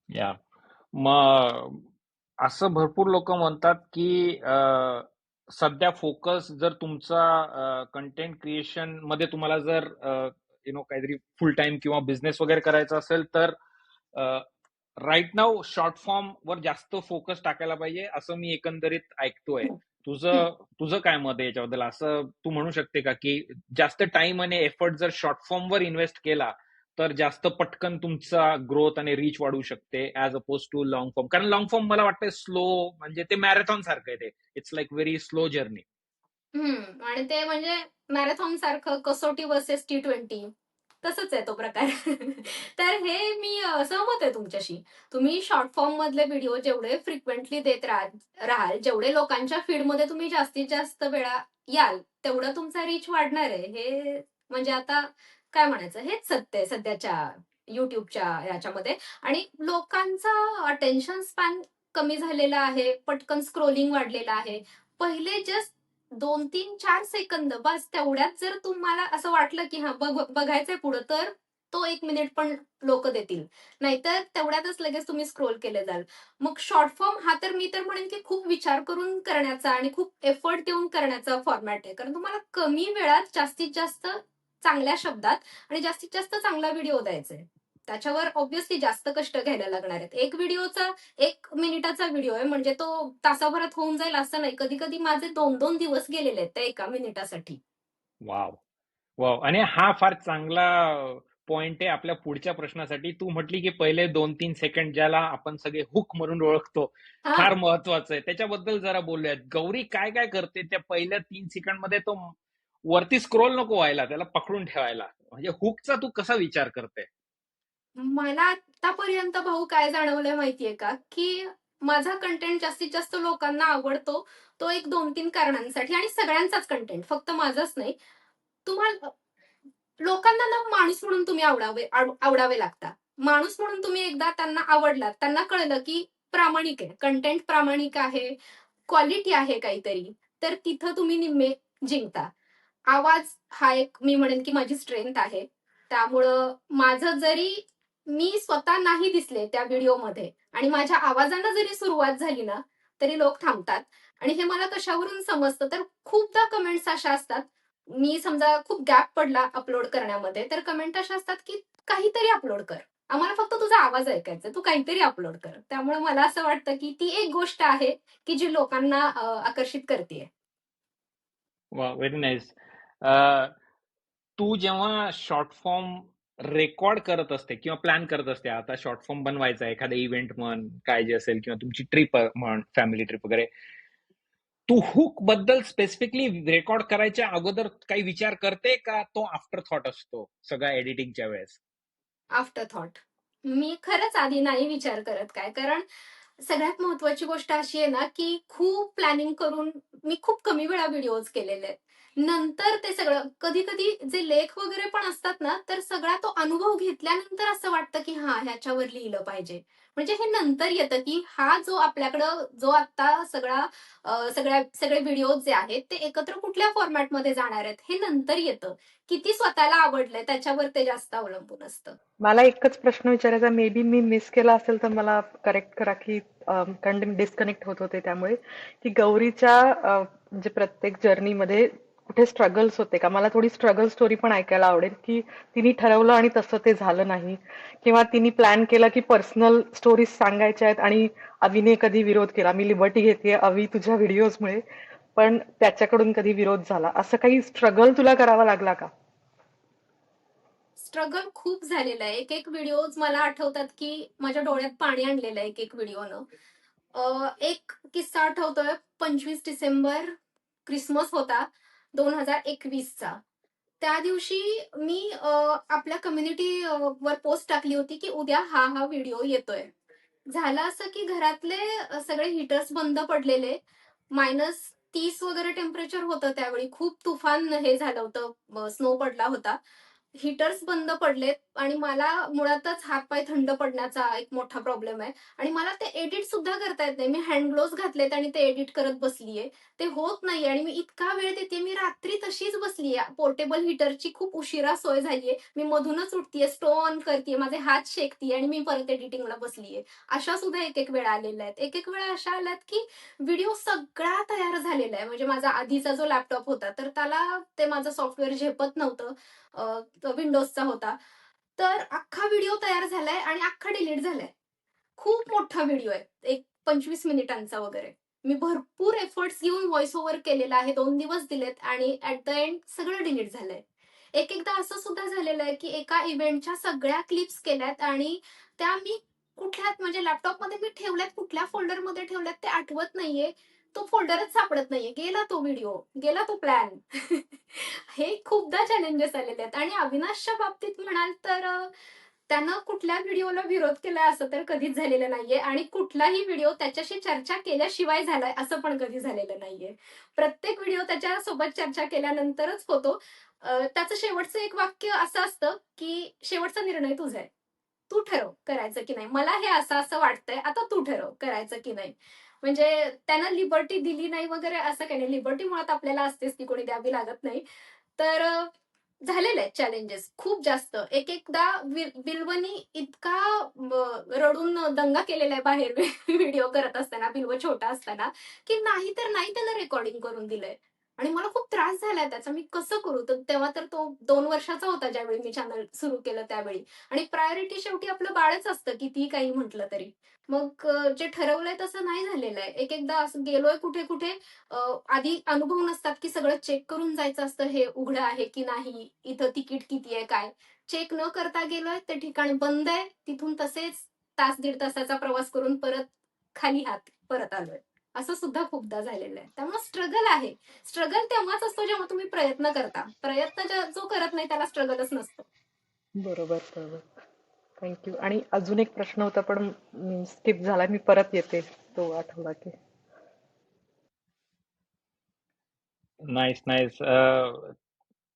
या मग असं भरपूर लोक म्हणतात की सध्या फोकस जर तुमचा कंटेंट क्रिएशन मध्ये तुम्हाला जर काहीतरी फुल टाइम किंवा बिझनेस वगैरे करायचा असेल तर राईट नाव शॉर्ट फॉर्म वर जास्त फोकस टाकायला पाहिजे असं मी एकंदरीत ऐकतोय. हं. तुझं काय मत आहे याच्याबद्दल? असं तू म्हणू शकते का की जास्त टाइम आणि एफर्ट जर शॉर्ट फॉर्म वर इन्व्हेस्ट केला तर जास्त पटकन तुमचा ग्रोथ आणि रीच वाढू शकते as oppose to long form. कारण लॉंग फॉर्म मला वाटतं स्लो, म्हणजे ते मॅरेथॉन सारखं आहे, ते it's like very slow journey. आणि ते म्हणजे मॅरेथॉन सारखं कसोटी वर्सेस T20 तसंच आहे तो प्रकार. तर हे मी सहमत आहे तुमच्याशी. तुम्ही शॉर्ट फॉर्म मधले व्हिडिओ जेवढे फ्रिक्वेंटली देत राहाल, जेवढे लोकांच्या फीडमध्ये तुम्ही जास्तीत जास्त वेळा याल, तेवढं तुमचा रीच वाढणार आहे. हे म्हणजे आता काय म्हणायचं, हेच सत्य आहे सध्याच्या युट्यूबच्या याच्यामध्ये. आणि लोकांचा अटेन्शन स्पॅन कमी झालेला आहे, पटकन स्क्रोलिंग वाढलेलं आहे. पहिले जस्ट 2-3-4 सेकंद बस, तेवढ्यात जर तुम्हाला असं वाटलं की हा बघायचंय पुढं, तर तो 1 मिनिट पण लोक देतील. नाहीतर तेवढ्यातच लगेच तुम्ही स्क्रोल केले जाल. मग शॉर्ट फॉर्म हा तर मी तर म्हणेन की खूप विचार करून करण्याचा आणि खूप एफर्ट देऊन करण्याचा फॉर्मॅट आहे. कारण तुम्हाला कमी वेळात जास्तीत जास्त चांगल्या शब्दात आणि जास्तीत जास्त चांगला व्हिडिओ द्यायचा आहे. त्याच्यावर ऑब्व्हियसली जास्त कष्ट घ्यायला लागणार आहेत. एक व्हिडिओचा 1 मिनिटाचा व्हिडिओ आहे म्हणजे तो तासाभरात होऊन जाईल असं नाही. कधी कधी माझे 2-2 दिवस गेलेले आहेत त्या 1 मिनिटासाठी. Wow wow. आणि हा फार चांगला पॉइंट आहे आपल्या पुढच्या प्रश्नासाठी. तू म्हटली की पहिले 2-3 सेकंड, ज्याला आपण सगळे हुक म्हणून ओळखतो, हा फार महत्वाचं आहे. त्याच्याबद्दल जरा बोलूयात. गौरी काय काय करते त्या पहिल्या 3 सेकंड मध्ये? तो वरती स्क्रोल नको व्हायला, त्याला पकडून ठेवायला, म्हणजे हुकचा तू कसा विचार करते? मला आतापर्यंत भाऊ काय जाणवलंय माहितीये का, की माझा कंटेंट जास्तीत जास्त लोकांना आवडतो. तो एक 2-3 कारणांसाठी आणि सगळ्यांचाच कंटेंट, फक्त माझाच नाही. तुम्हाला लोकांना ना माणूस म्हणून तुम्ही आवडावे लागता. माणूस म्हणून तुम्ही एकदा त्यांना आवडलात, त्यांना कळलं की प्रामाणिक आहे, कंटेंट प्रामाणिक आहे, क्वालिटी आहे काहीतरी, तर तिथं तुम्ही निम्मे जिंकता. आवाज हा एक मी म्हणेन की माझी स्ट्रेंथ आहे. त्यामुळं माझं जरी मी स्वतः नाही दिसले त्या व्हिडिओमध्ये आणि माझ्या आवाजानं जरी सुरुवात झाली ना, तरी लोक थांबतात. आणि हे मला कशावरून समजतं, तर खूपदा कमेंट्स अशा असतात, मी समजा खूप गॅप पडला अपलोड करण्यामध्ये, तर कमेंट अशा असतात की काहीतरी अपलोड कर. आम्हाला फक्त तुझा आवाज ऐकायचा आहे, तू काहीतरी अपलोड कर. त्यामुळे मला असं वाटतं की ती एक गोष्ट आहे की जी लोकांना आकर्षित करते. वा, व्हेरी नाईस. तू जेव्हा शॉर्ट फॉर्म रेकॉर्ड करत असते किंवा प्लॅन करत असते, आता शॉर्ट फॉर्म बनवायचा आहे, एखादा इव्हेंट म्हण, काय जे असेल, किंवा तुमची ट्रिप म्हण, फॅमिली ट्रिप वगैरे, तू हुक बद्दल स्पेसिफिकली रेकॉर्ड करायच्या अगोदर काही विचार करते का तो आफ्टर थॉट असतो सगळ्या एडिटिंगच्या वेळेस? After thought. मी खरंच आधी नाही विचार करत काय, कारण सगळ्यात महत्वाची गोष्ट अशी आहे ना, की खूप प्लॅनिंग करून मी खूप कमी वेळा व्हिडिओज केलेले आहेत. नंतर ते सगळं कधी-कधी जे लेख वगैरे पण असतात ना, तर सगळा तो अनुभव घेतल्यानंतर असं वाटतं, की हां, ह्याच्यावर लिहिलं पाहिजे. म्हणजे हे नंतर येतं, की हा जो आपल्याकडं जो आता सगळे व्हिडिओज जे आहेत, ते एकत्र कुठल्या फॉर्मॅटमध्ये जाणार आहेत, हे नंतर येतं. किती स्वतःला आवडलंय त्याच्यावर ते जास्त अवलंबून असतं. मला एकच प्रश्न विचारायचा, मे बी मी मिस केला असेल तर मला करेक्ट करा, की कारण डिस्कनेक्ट होत होते त्यामुळे, की गौरीच्या म्हणजे प्रत्येक जर्नीमध्ये कुठे स्ट्रगल्स होते का? मला थोडी स्ट्रगल स्टोरी पण ऐकायला आवडेल, की तिने ठरवलं आणि तसं ते झालं नाही, किंवा तिने प्लॅन केला की पर्सनल स्टोरीज सांगायच्या आहेत आणि अवीने कधी विरोध केला, मी लिबर्टी घेतेय अवी तुझ्या व्हिडिओजमुळे, पण त्याच्याकडून कधी विरोध झाला, असं काही स्ट्रगल तुला करावा लागला का? स्ट्रगल खूप झालेलं आहे. एक व्हिडिओज मला आठवतात की माझ्या डोळ्यात पाणी आणलेलं आहे एक व्हिडिओनं. एक किस्सा आठवतोय, 25 डिसेंबर क्रिसमस होता 2021चा. त्या दिवशी मी आपल्या कम्युनिटी वर पोस्ट टाकली होती की उद्या हा व्हिडिओ येतोय. झालं असं की घरातले सगळे हीटर्स बंद पडलेले, -30 वगैरे टेम्परेचर होतं त्यावेळी, खूप तुफान हे झालं होतं, स्नो पडला होता. हीटर्स बंद पडलेत आणि मला मुळातच हातपाय थंड पडण्याचा एक मोठा प्रॉब्लेम आहे आणि मला ते एडिट सुद्धा करता येत नाही. मी हँड ग्लोव्स घातलेत आणि ते एडिट करत बसलीये. ते होत नाहीये आणि मी इतका वेळ देते. मी रात्री तशीच बसलीये. पोर्टेबल हीटरची खूप उशिरा सोय झालीये. मी मधूनच उठतीये, स्टोव्ह ऑन करतीये, माझे हात शेकतीये आणि मी परत एडिटिंगला बसलीये. अशा सुद्धा एक वेळा आलेल्या आहेत. एक वेळा अशा आल्यात की व्हिडिओ सगळा तयार झालेला आहे. म्हणजे माझा आधीचा जो लॅपटॉप होता, तर त्याला ते माझं सॉफ्टवेअर झेपत नव्हतं. विंडोजचा होता. तर अख्खा व्हिडिओ तयार झालाय आणि अख्खा डिलीट झालाय. खूप मोठा व्हिडिओ आहे. एक 25 मिनिटांचा वगैरे. मी भरपूर एफर्ट्स घेऊन व्हॉइस ओव्हर केलेला आहे. 2 दिवस दिलेत आणि ऍट द एंड सगळं डिलीट झालंय. एक एकदा असं सुद्धा झालेलं आहे की एका इव्हेंटच्या सगळ्या क्लिप्स केल्यात आणि त्या मी कुठल्यात म्हणजे लॅपटॉपमध्ये मी ठेवल्यात, कुठल्या फोल्डरमध्ये ठेवल्यात ते आठवत नाहीये. तो फोल्डरच सापडत नाहीये. गेला तो व्हिडिओ, गेला तो प्लॅन. हे खूपदा चॅलेंजेस आलेले आहेत आणि अविनाशच्या बाबतीत म्हणाल तर त्यानं कुठल्या व्हिडिओला विरोध केलाय असं तर कधीच झालेलं नाहीये आणि कुठलाही व्हिडिओ त्याच्याशी चर्चा केल्याशिवाय झालाय असं पण कधी झालेलं नाहीये. प्रत्येक व्हिडिओ त्याच्यासोबत चर्चा केल्यानंतरच होतो. त्याचं शेवटचं एक वाक्य असं असतं की शेवटचा निर्णय तुझा आहे. तू ठरव करायचं की नाही. मला हे असं असं वाटतंय, आता तू ठरव करायचं की नाही. म्हणजे त्यानं लिबर्टी दिली नाही वगैरे असं काही नाही. लिबर्टी मुळात आपल्याला असतेच, ती कोणी द्यावी लागत नाही. तर झालेले आहेत चॅलेंजेस खूप जास्त. एक एकदा बिल्वनी इतका रडून दंगा केलेला आहे बाहेर व्हिडिओ करत असताना, बिल्व छोटा असताना, की नाही तर नाही त्यानं रेकॉर्डिंग करून दिलंय. आणि मला खूप त्रास झालाय त्याचा. मी कसं करू? तर तेव्हा तर तो 2 वर्षाचा होता ज्यावेळी मी चॅनल सुरू केलं त्यावेळी. आणि प्रायोरिटी शेवटी आपलं बाळच असतं कितीही काही म्हटलं तरी. मग जे ठरवलंय तसं नाही झालेलं आहे. एक एकदा असं गेलोय कुठे कुठे आधी अनुभव नसतात की सगळं चेक करून जायचं असतं, हे उघडं आहे की नाही, इथं तिकीट किती आहे काय. चेक न करता गेलोय, ते ठिकाण बंद आहे, तिथून तसेच तास दीड तासाचा प्रवास करून परत खाली हात परत आलोय. असं सुद्धा खूपदा झालेलं आहे. त्यामुळे स्ट्रगल आहे. स्ट्रगल तेव्हाच असतो जेव्हा तुम्ही प्रयत्न करता. प्रयत्न जो करत नाही त्याला स्ट्रगलच नसतं. बरोबर, बरोबर. थँक्यू. आणि अजून एक प्रश्न होता पण स्किप झाला. मी परत येते तो आठवला की. Nice nice.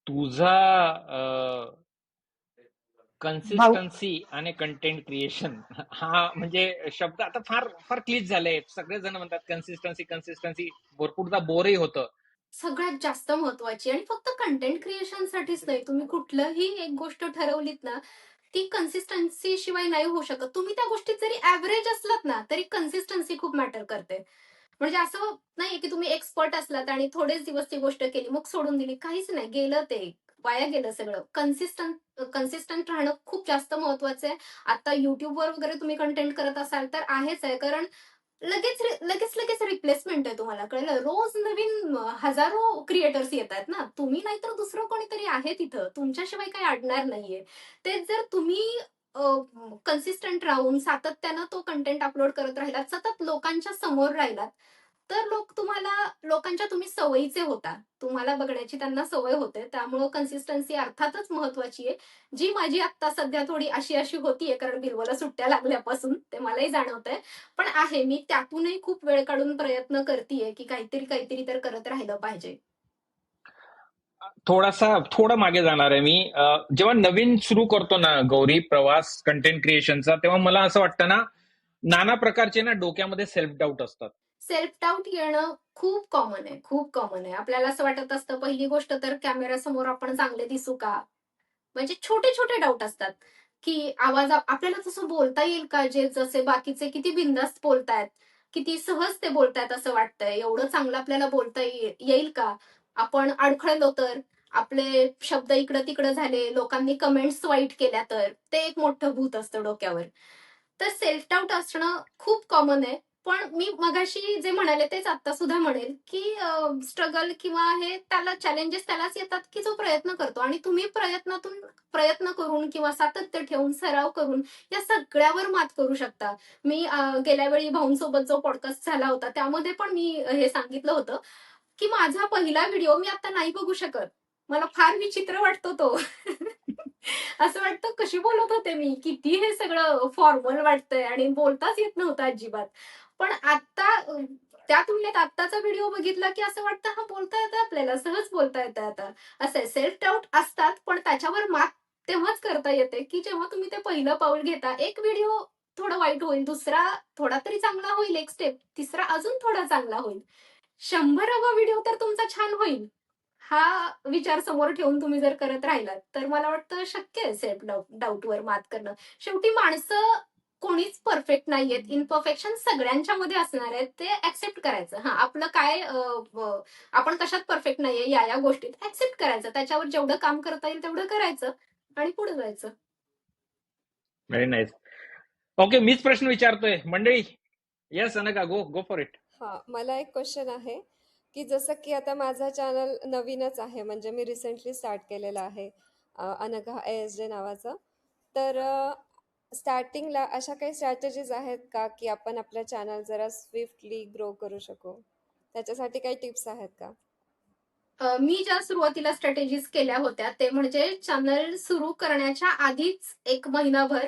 तुझा भाऊ कन्सिस्टन्सी आणि कंटेंट क्रिएशन हा म्हणजे शब्द आता फार फार क्लिच झाले. सगळेजण म्हणतात कन्सिस्टन्सी कन्सिस्टन्सी, भरपूरदा बोरही होतं. सगळ्यात जास्त महत्वाची आणि फक्त कंटेंट क्रिएशनसाठीच नाही. तुम्ही कुठलंही एक गोष्ट ठरवलीत ना, ती कन्सिस्टन्सी शिवाय नाही होऊ शकत. तुम्ही त्या गोष्टीत जरी ॲव्हरेज असलात ना, तरी कन्सिस्टन्सी खूप मॅटर करते. म्हणजे असं नाहीये की तुम्ही एक्सपर्ट असलात आणि थोडेच दिवस ती गोष्ट केली, मग सोडून दिली. काहीच नाही. गेलं ते. वाया गेलं सगळं. कन्सिस्टंट राहणं खूप जास्त महत्वाचं आहे. आता YouTubeवर वगैरे तुम्ही कंटेंट करत असाल तर आहेच आहे. कारण लगेच रिप्लेसमेंट आहे तुम्हाला कळलं. रोज नवीन हजारो क्रिएटर्स येतायत ना. तुम्ही नाही तर दुसरं कोणीतरी आहे तिथं. तुमच्याशिवाय काही अडणार नाहीये. तेच जर तुम्ही कन्सिस्टंट राहून सातत्यानं तो कंटेंट अपलोड करत राहिलात, सतत लोकांच्या समोर राहिलात, तर लोकांच्या तुम्ही सवयीचे होता. तुम्हाला बघण्याची त्यांना सवय होते. त्यामुळं कन्सिस्टन्सी अर्थातच महत्वाची आहे. जी माझी आत्ता सध्या थोडी अशी होतीये कारण बिल्वला सुट्ट्या लागल्यापासून ते मलाही जाणवतंय. पण आहे मी त्यातूनही खूप वेळ काढून प्रयत्न करतीये की काहीतरी तर करत राहिलं पाहिजे. थोडं मागे जाणार आहे मी. जेव्हा नवीन सुरू करतो ना गौरी प्रवास कंटेंट क्रिएशनचा, तेव्हा मला असं वाटतं ना, नाना प्रकारचे ना डोक्यामध्ये सेल्फ डाऊट असतात. सेल्फ डाऊट येणं खूप कॉमन आहे, खूप कॉमन आहे. आपल्याला असं वाटत असतं पहिली गोष्ट तर कॅमेऱ्यासमोर आपण चांगले दिसू का? म्हणजे छोटे-छोटे डाऊट असतात, की आपल्याला तसं बोलता येईल का? जे जसे बाकीचे किती बिनधास्त बोलतायत, किती सहज ते बोलतायत असं वाटतंय. एवढं चांगलं आपल्याला बोलता येईल का? आपण अडखळलो तर? आपले शब्द इकडं-तिकडं झाले, लोकांनी कमेंट्स वाईट केल्या तर? ते एक मोठं भूत असतं डोक्यावर. तर सेल्फ डाऊट असणं खूप कॉमन आहे. पण मी मगाशी जे म्हणाले तेच आता सुद्धा म्हणेल, की स्ट्रगल किंवा हे त्याला चॅलेंजेस त्यालाच येतात, की जो प्रयत्न करतो आणि तुम्ही प्रयत्न करून किंवा सातत्य ठेवून, सराव करून या सगळ्यावर मात करू शकता. मी गेल्या वेळी भाऊंसोबत जो पॉडकास्ट झाला होता, त्यामध्ये पण मी हे सांगितलं होतं, की माझा पहिला व्हिडिओ मी आता नाही बघू शकत. मला फार विचित्र वाटतो तो. असं वाटतं कशी बोलत होते मी? किती हे सगळं फॉर्मल वाटतंय आणि बोलताच येत नव्हतं अजिबात. पण आता त्या तुलनेत आत्ताचा व्हिडिओ बघितला, की असं वाटतं हां, बोलता येतंय आपल्याला, सहज बोलता येतंय आता. असं आहे सेल्फ डाऊट असतात, पण त्याच्यावर मात तेव्हाच करता येते, की जेव्हा तुम्ही ते पहिलं पाऊल घेता. एक व्हिडिओ थोडं वाईट होईल, दुसरा थोडा तरी चांगला होईल, एक स्टेप, तिसरा अजून थोडा चांगला होईल. 100वा व्हिडिओ तर तुमचा छान होईल. हा विचार समोर ठेवून तुम्ही जर करत राहिलात, तर मला वाटतं शक्य आहे सेल्फ डाऊटवर मात करणं. शेवटी माणसं कोणीच परफेक्ट नाहीयेत. इम्परफेक्शन सगळ्यांच्यामध्ये असणार आहेत. ते ॲक्सेप्ट करायचं. हां, आपलं काय आपण कशात परफेक्ट नाहीये या गोष्टीत ॲक्सेप्ट करायचं. त्याच्यावर जेवढं काम करता येईल तेवढं करायचं आणि पुढे जायचं. Very nice. ओके, मीच प्रश्न विचारतोय मंडळी. Yes Anka, go for it. हा मला एक क्वेश्चन आहे की जसं की आता माझा चॅनल नवीनच आहे, म्हणजे मी रिसेंटली स्टार्ट केलेलं आहे, अनघा ASJ नावाचं. तर स्टार्टिंगला अशा काही स्ट्रॅटेजीज आहेत का, की आपण आपलं चॅनल जरा स्विफ्टली ग्रो करू शकू? त्याच्यासाठी काही टिप्स आहेत का? मी ज्या सुरुवातीला स्ट्रॅटेजीज केल्या होत्या ते म्हणजे चॅनल सुरू करण्याच्या आधीच 1 महिनाभर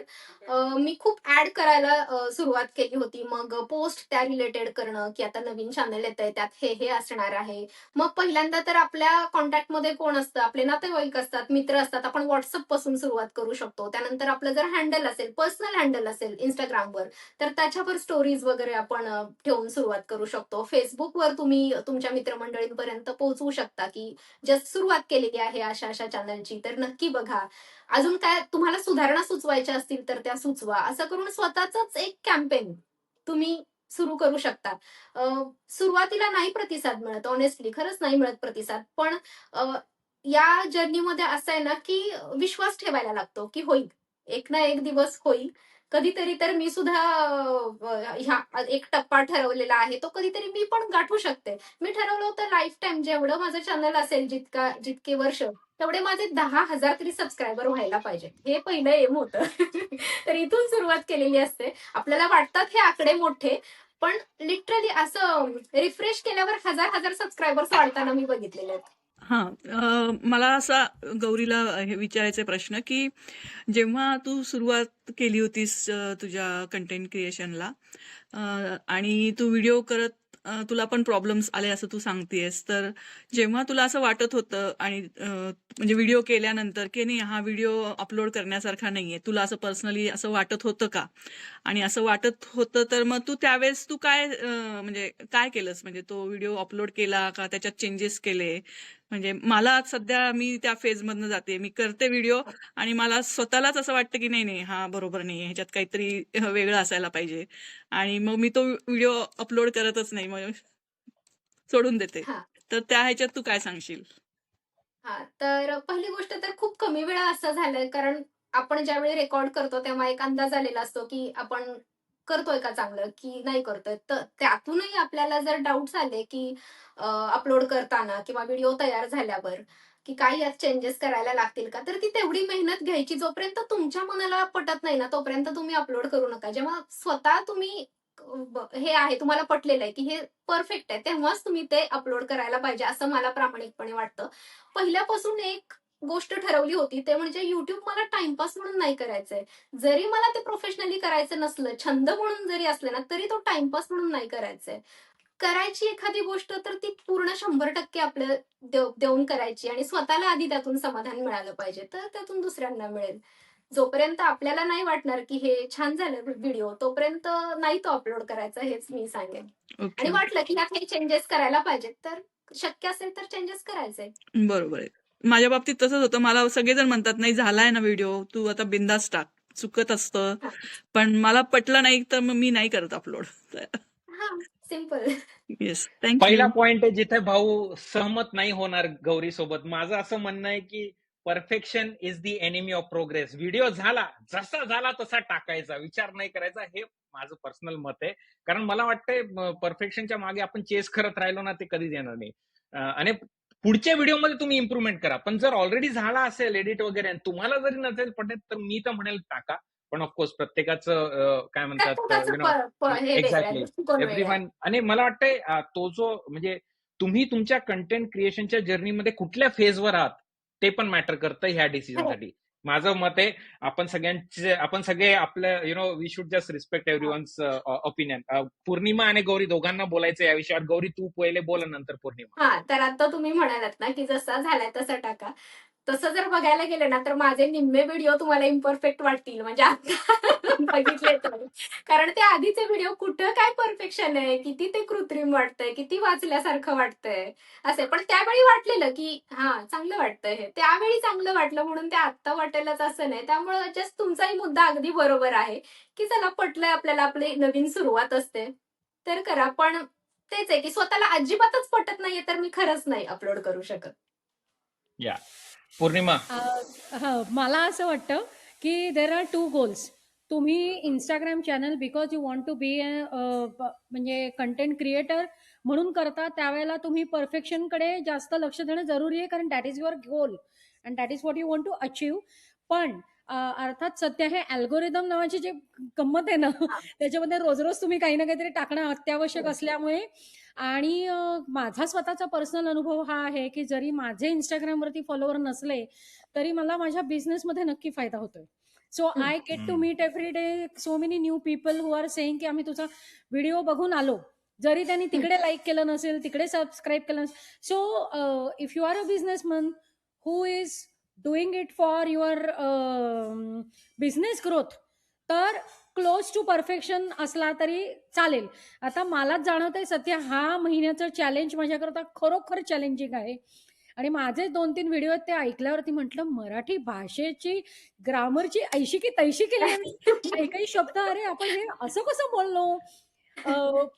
मी खूप ऍड करायला सुरुवात केली होती. मग पोस्ट त्या रिलेटेड करणं, की आता नवीन चॅनल येतंय, त्यात हे असणार आहे. मग पहिल्यांदा तर आपल्या कॉन्टॅक्टमध्ये कोण असतं? आपले नातेवाईक असतात, मित्र असतात. आपण WhatsApp पासून सुरुवात करू शकतो. त्यानंतर आपलं जर हँडल असेल, पर्सनल हँडल असेल Instagramवर, तर त्याच्यावर स्टोरीज वगैरे आपण ठेवून सुरुवात करू शकतो. Facebookवर तुम्ही तुमच्या मित्रमंडळींपर्यंत पोहोचवू शकता, की जस्ट सुरुवात केलेली आहे अशा चॅनलची, तर नक्की बघा. अजून काय तुम्हाला सुधारणा सुचवायच्या असतील तर त्या सुचवा. असं करून स्वतःचंच एक कॅम्पेन तुम्ही सुरू करू शकता. सुरुवातीला नाही प्रतिसाद मिळत, ऑनेस्टली खरंच नाही मिळत प्रतिसाद. पण अ, या जर्नीमध्ये असं आहे ना, की विश्वास ठेवायला लागतो, की होईल. एक ना एक दिवस होईल. कधीतरी तर मी सुद्धा ह्या एक टप्पा ठरवलेला आहे, तो कधीतरी मी पण गाठू शकते. मी ठरवलं होतं लाईफ टाईम जेवढं माझं चॅनल असेल, जितके वर्ष, तेवढे माझे 10,000 तरी सबस्क्रायबर व्हायला पाहिजेत. हे पहिलं एम होतं. तर इथून सुरुवात केलेली असते. आपल्याला वाटतात हे आकडे मोठे, पण लिटरली असं रिफ्रेश केल्यावर हजार सबस्क्रायबर्स वाढताना मी बघितलेले आहेत. हां. मला असा गौरीला हे विचारायचा प्रश्न, की जेव्हा तू सुरुवात केली होतीस तुझ्या कंटेंट क्रिएशनला, आणि तू व्हिडिओ करत तुला पण प्रॉब्लेम्स आले असं तू सांगतेस, तर जेव्हा तुला असं वाटत होतं आणि म्हणजे व्हिडिओ केल्यानंतर की नाही हा व्हिडिओ अपलोड करण्यासारखा नाहीये, तुला असं पर्सनली असं वाटत होतं का? आणि असं वाटत होतं तर मग तू त्यावेळेस तू काय म्हणजे काय केलंस? म्हणजे तो व्हिडिओ अपलोड केला का त्याच्यात चेंजेस केले? म्हणजे मला सध्या मी त्या फेजमधनं जाते. मी करते व्हिडिओ आणि मला स्वतःलाच असं वाटतं की नाही हा बरोबर नाहीये, ह्याच्यात काहीतरी वेगळं असायला पाहिजे. आणि मग मी तो व्हिडिओ अपलोड करतच नाही, मग सोडून देते. हां. तर त्या ह्याच्यात तू काय सांगशील? तर पहिली गोष्ट तर खूप कमी वेळा असं झालंय, कारण आपण ज्यावेळी रेकॉर्ड करतो तेव्हा एक अंदाज आलेला असतो, की आपण करतोय का चांगलं, की नाही करतोय. तर त्यातूनही आपल्याला जर डाउट्स आले, की अपलोड करताना किंवा व्हिडिओ तयार झाल्यावर, की काही यात चेंजेस करायला लागतील का? तर ती तेवढी मेहनत घ्यायची. जोपर्यंत तुमच्या मनाला पटत नाही ना, तोपर्यंत तुम्ही अपलोड करू नका. जेव्हा स्वतः तुम्ही हे आहे, तुम्हाला पटलेलं आहे, की हे परफेक्ट आहे, तेव्हाच तुम्ही ते अपलोड करायला पाहिजे, असं मला प्रामाणिकपणे वाटतं. पहिल्यापासून एक गोष्ट ठरवली होती, ते म्हणजे YouTube मला टाईमपास म्हणून नाही करायचंय. जरी मला ते प्रोफेशनली करायचं नसलं, छंद म्हणून जरी असलं ना, तरी तो टाईमपास म्हणून नाही करायचंय. करायची एखादी गोष्ट तर ती पूर्ण 100% आपलं देऊन करायची आणि स्वतःला आधी त्यातून समाधान मिळालं पाहिजे, तर त्यातून दुसऱ्यांना मिळेल. जोपर्यंत आपल्याला नाही वाटणार, की हे छान झालं व्हिडिओ, तोपर्यंत नाही तो अपलोड करायचा, हेच मी सांगेन. आणि ओके. वाटलं, की यात काही चेंजेस करायला पाहिजेत, तर शक्य असेल तर चेंजेस करायचे. बरोबर आहे. माझ्या बाबतीत तसंच होतं. मला सगळेजण म्हणतात, "नाही झालाय ना व्हिडिओ, तू आता बिनधास्त टाक. चुकत असतं." हां. पण मला पटलं नाही तर मग मी नाही करत अपलोड. हां, सिंपल. येस. थँक पहिला यू. पॉइंट आहे जिथे भाऊ सहमत नाही होणार गौरी सोबत. माझं असं म्हणणं आहे की perfection is the enemy of progress. Video झाला जसा झाला तसा टाकायचा, विचार नाही करायचा. हे माझं पर्सनल मत आहे. कारण मला वाटतंय परफेक्शनच्या मागे आपण चेस करत राहिलो ना, ते कधीच येणार नाही. आणि पुढच्या व्हिडिओमध्ये तुम्ही इम्प्रुव्हमेंट करा. पण जर ऑलरेडी झाला असेल एडिट वगैरे आणि तुम्हाला जरी नसेल पटत, तर मी तर म्हणेल टाका. पण ऑफकोर्स प्रत्येकाचं काय म्हणतात प्रत्येकाचं यु नो हे वेगळं आहे, एक्झॅक्टली दृष्टिकोन वेगळा आहे. एव्हरीवन. आणि मला वाटतंय तो जो म्हणजे तुम्ही तुमच्या कंटेंट क्रिएशनच्या जर्नीमध्ये कुठल्या फेजवर आहात ते पण मॅटर करतं ह्या डिसिजनसाठी. माझं मत आहे आपण सगळे आपलं we should just respect everyone's opinion. Purnima आणि गौरी दोघांना बोलायचं या विषयावर. गौरी तू पहिले बोल, नंतर पौर्णिमा. तर आता तुम्ही म्हणालात ना, की जसा झालाय तसा टाका. तसं जर बघायला गेलं ना, तर माझे निम्मे व्हिडिओ तुम्हाला इम्परफेक्ट वाटतील. म्हणजे आता बघितले तर. कारण ते आधीचे व्हिडिओ कुठं काय परफेक्शन आहे, किती ते कृत्रिम वाटतंय, किती वाचल्यासारखं वाटतंय. असे पण त्यावेळी वाटलेलं, की चांगलं वाटतंय हे. त्यावेळी चांगलं वाटलं म्हणून ते आत्ता वाटेलच असं नाही. त्यामुळं जस्ट तुमचाही मुद्दा अगदी बरोबर आहे, की चला पटलंय आपल्याला, आपली नवीन सुरुवात असते, तर करा. पण तेच आहे, की स्वतःला अजिबातच पटत नाहीये, तर मी खरंच नाही अपलोड करू शकत. या पौर्णिमा. मला असं वाटतं की देर आर 2 गोल्स. तुम्ही Instagram channel because you want to be म्हणजे कंटेंट क्रिएटर, म्हणून करता, त्यावेळेला तुम्ही परफेक्शनकडे जास्त लक्ष देणं जरुरी आहे, कारण that is your goal and that is what you want to achieve. पण अर्थात सध्या हे अल्गोरिदम नावाची जी गंमत आहे ना, त्याच्यामध्ये रोज रोज तुम्ही काही ना काहीतरी टाकणं अत्यावश्यक असल्यामुळे, आणि माझा स्वतःचा पर्सनल अनुभव हा आहे की जरी माझे इंस्टाग्रामवरती फॉलोअर नसले तरी मला माझ्या बिझनेसमध्ये नक्की फायदा होतोय. So I get to meet every day so many new people who are saying की आम्ही तुझा व्हिडिओ बघून आलो, जरी त्यांनी तिकडे लाईक केलं नसेल, तिकडे सबस्क्राईब केलं नसेल. So if you are a businessman who is doing it for your business growth, तर क्लोज टू परफेक्शन असला तरी चालेल. आता मलाच जाणवतंय सध्या हा महिन्याचं चॅलेंज माझ्याकरता खरोखर चॅलेंजिंग आहे. आणि माझे 2-3 व्हिडिओ आहेत ते ऐकल्यावरती म्हटलं मराठी भाषेची ग्रामरची ऐशी की तैशी केली आहे मी. काही काही शब्द अरे आपण हे असं कसं बोललो,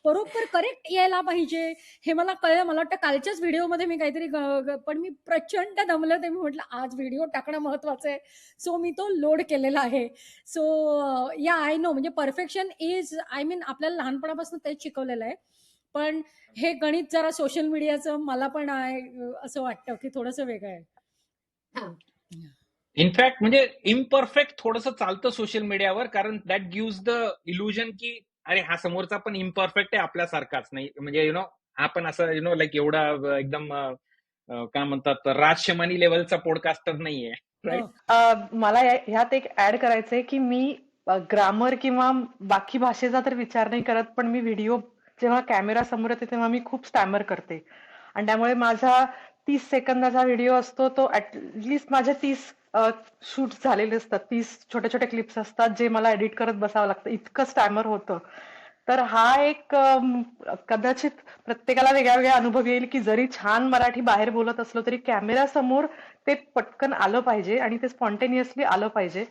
बरोबर करेक्ट यायला पाहिजे हे मला कळलं. मला वाटतं कालच्याच व्हिडिओमध्ये मी काहीतरी पण मी प्रचंड दमलं, ते मी म्हटलं आज व्हिडिओ टाकणं महत्वाचं आहे. सो मी तो लोड केलेला आहे. सो या आय नो, म्हणजे परफेक्शन इज आय मीन आपल्याला लहानपणापासून तेच शिकवलेलं आहे. पण हे गणित जरा सोशल मीडियाचं मला पण असं वाटतं की थोडंसं वेगळं आहे. हा. इनफॅक्ट म्हणजे इम्परफेक्ट थोडंसं चालतं सोशल मीडियावर, कारण दॅट गिव्स द इल्युजन की अरे हा समोरचा पण इम्परफेक्ट आहे आपल्यासारखाच, नाही म्हणजे हा पण असं लाईक एवढा एकदम काय म्हणतात राजशमानी लेवलचा पॉडकास्टर नाहीये, राईट? मला ह्यात एक ऍड करायचंय की मी ग्रामर किंवा बाकी भाषेचा तर विचार नाही करत, पण मी व्हिडिओ जेव्हा कॅमेरा समोर येते तेव्हा मी खूप स्टॅमर करते आणि त्यामुळे माझा 30 सेकंदाचा व्हिडिओ असतो तो ऍटलिस्ट माझे 30 शूट झालेले असतात, 30 छोटे छोटे क्लिप्स असतात जे मला एडिट करत बसावं लागतं, इतकं स्टॅमर होतं. तर हा एक कदाचित प्रत्येकाला वेगळा वेगळा अनुभव येईल की जरी छान मराठी बाहेर बोलत असलो तरी कॅमेरा समोर ते पटकन आलं पाहिजे आणि ते स्पॉन्टेनियसली आलं पाहिजे.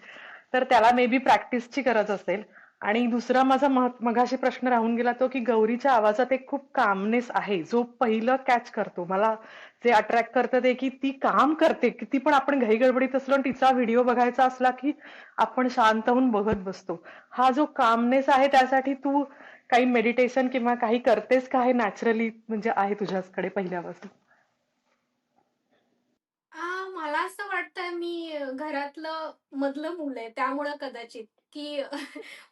तर त्याला मे बी प्रॅक्टिसची गरज असेल. आणि दुसरा माझा मगाशी प्रश्न राहून गेला तो की गौरीच्या आवाजात एक खूप कामनेस आहे जो पहिलं कॅच करतो. मला जे अट्रॅक्ट करतं ते की ती काम करते, किती पण आपण घाई गडबडीत असलो आणि तिचा व्हिडिओ बघायचा असला की आपण शांत होऊन बघत बसतो. हा जो कामनेस आहे त्यासाठी तू काही मेडिटेशन किंवा काही करतेस का, हे नॅचरली म्हणजे आहे तुझ्याकडे पहिल्यापासून? मला असं वाटतंय मी घरातलं मधलं मूल आहे त्यामुळं कदाचित की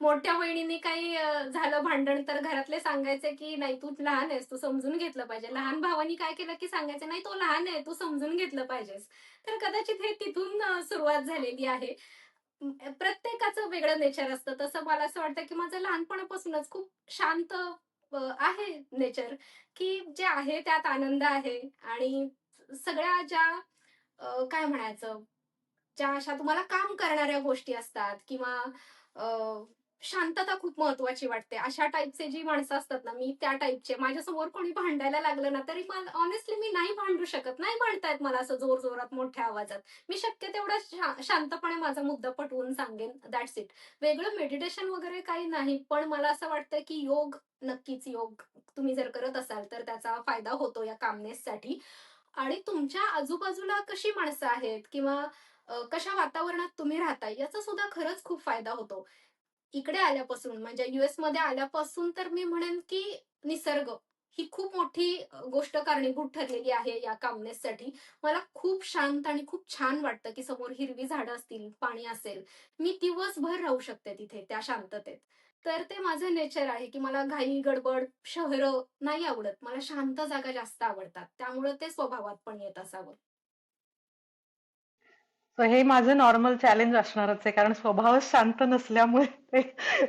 मोठ्या बहिणीने काही झालं भांडण तर घरातले सांगायचे की नाही तू लहान आहेस, तू समजून घेतलं पाहिजे. लहान भावानी काय केलं की सांगायचं नाही तो लहान आहे, तू समजून घेतलं पाहिजेस. तर कदाचित हे तिथून सुरुवात झालेली आहे. प्रत्येकाचं वेगळं नेचर असतं. तसं मला असं वाटतं की माझं लहानपणापासूनच खूप शांत आहे नेचर, की जे आहे त्यात आनंद आहे. आणि सगळ्या ज्या काय म्हणायचं, ज्या अशा तुम्हाला काम करणाऱ्या गोष्टी असतात किंवा शांतता खूप महत्वाची वाटते. अशा टाईपचे जी माणसं असतात ना, मी त्या टाईपचे. माझ्यासमोर कोणी भांडायला लागलं ना, तरी मला ऑनेस्टली मी नाही भांडू शकत. नाही भांडता येत मला असं जोरजोरात मोठ्या आवाजात. मी शक्य तेवढं शांतपणे माझा मुद्दा पटवून सांगेन. That's it. वेगळं मेडिटेशन वगैरे काही नाही. पण मला असं वाटतं की योग, नक्कीच योग तुम्ही जर करत असाल तर त्याचा फायदा होतो या कामनेससाठी. आणि तुमच्या आजूबाजूला कशी माणसं आहेत किंवा कशा वातावरणात तुम्ही राहताय याचा सुद्धा खरंच खूप फायदा होतो. इकडे आल्यापासून म्हणजे US मध्ये आल्यापासून तर मी म्हणेन की निसर्ग ही खूप मोठी गोष्ट कारणीभूत ठरलेली आहे या कामनेससाठी. मला खूप शांत आणि खूप छान वाटतं की समोर हिरवी झाडं असतील, पाणी असेल. मी दिवसभर राहू शकते तिथे त्या शांततेत. तर ते माझं नेचर आहे की मला घाई गडबड शहरं नाही आवडत. मला शांत जागा जास्त आवडतात. त्यामुळे ते स्वभावात पण येत असावं. तर हे माझं नॉर्मल चॅलेंज असणारच आहे, कारण स्वभावच शांत नसल्यामुळे ते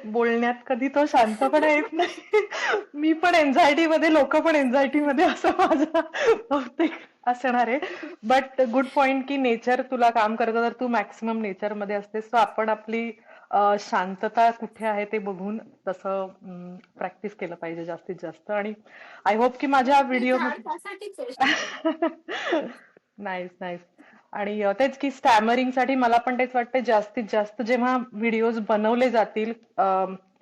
बोलण्यात कधी तो शांतपणा येत नाही. मी पण एन्झायटी मध्ये, लोक पण एन्झायटी मध्ये, असं माझं बहुतेक असणार आहे. बट गुड पॉइंट की नेचर तुला काम करतं तर तू मॅक्सिमम नेचर मध्ये असतेस. सो आपण आपली शांतता कुठे आहे ते बघून तसं प्रॅक्टिस केलं पाहिजे जास्तीत जास्त. आणि आय होप की माझ्या ते व्हिडिओ झाड त्यासाठीच आहे शांत. Nice nice. आणि तेच की स्टॅमरिंगसाठी मला पण तेच वाटतं, जास्तीत जास्त जेव्हा व्हिडिओज बनवले जातील,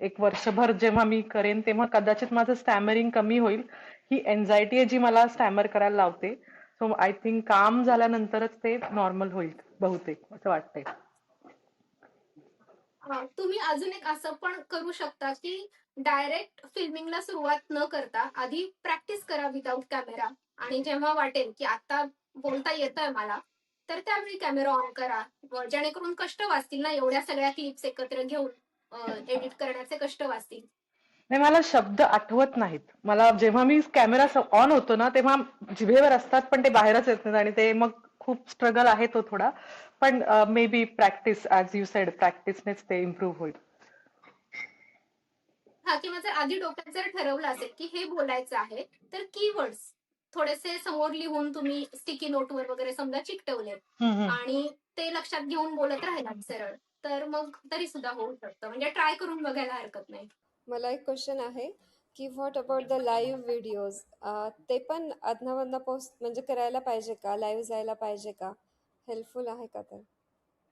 एक वर्षभर जेव्हा मी करेन तेव्हा कदाचित माझं स्टॅमरिंग कमी होईल. ही एन्झायटी आहे जी मला स्टॅमर करायला लावते. सो आय थिंक काम झाल्यानंतरच ते नॉर्मल होईल बहुतेक, असं वाटतंय. तुम्ही अजून एक असं पण करू शकता की डायरेक्ट फिल्मिंगला सुरुवात न करता आधी प्रॅक्टिस करा विदाऊट कॅमेरा, आणि जेव्हा वाटेल की आता बोलता येतंय मला, तर त्यावेळी कॅमेरा ऑन करा. जेणेकरून कष्ट वाचतील ना, एवढ्या सगळ्या क्लिप्स एकत्र घेऊन एडिट करण्याचे कष्ट वाचतील. नाही, मला शब्द आठवत नाहीत. मला जेव्हा मी कॅमेरा ऑन होतो ना तेव्हा जिभेवर असतात पण ते बाहेरच येत नाहीत आणि ते मग खूप स्ट्रगल आहे तो थोडा. पण maybe practice, as you said, प्रॅक्टिसनेच ते इम्प्रूव्ह होईल. किंवा जर आधी डोक्यात जर ठरवलं असेल की हे बोलायचं आहे, तर कीवर्ड्स थोडेसे समोर लिहून तुम्ही स्टिकी नोटवर वगैरे समजा चिकटवले आणि ते लक्षात घेऊन बोलत राहिलात सरळ, तर मग तरी सुद्धा होऊ शकतं. म्हणजे ट्राय करून बघायला हरकत नाही. मला एक क्वेश्चन आहे की what about the live videos, ते पण अधनामधनं पोस्ट म्हणजे करायला पाहिजे का, लाईव्ह जायला पाहिजे का, हेल्पफुल आहे का ते?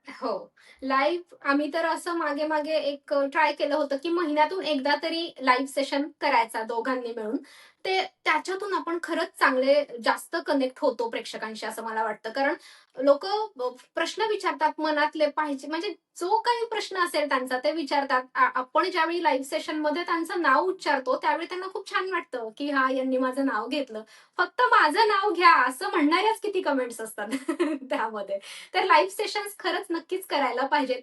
हो. लाईव्ह आम्ही तर असं मागे मागे एक ट्राय केलं होतं की महिन्यातून एकदा तरी लाईव्ह सेशन करायचा दोघांनी मिळून. ते त्याच्यातून आपण खरंच चांगले जास्त कनेक्ट होतो प्रेक्षकांशी असं मला वाटतं. कारण लोक प्रश्न विचारतात मनातले, पाहिजे म्हणजे जो काही प्रश्न असेल त्यांचा ते विचारतात. आपण ज्यावेळी लाईव्ह सेशन मध्ये त्यांचं नाव उच्चारतो त्यावेळी त्यांना खूप छान वाटतं की हा, यांनी माझं नाव घेतलं. फक्त माझं नाव घ्या असं म्हणणाऱ्याच किती कमेंट्स असतात त्यामध्ये. तर लाईव्ह सेशन्स खरंच नक्कीच करायला पाहिजेत.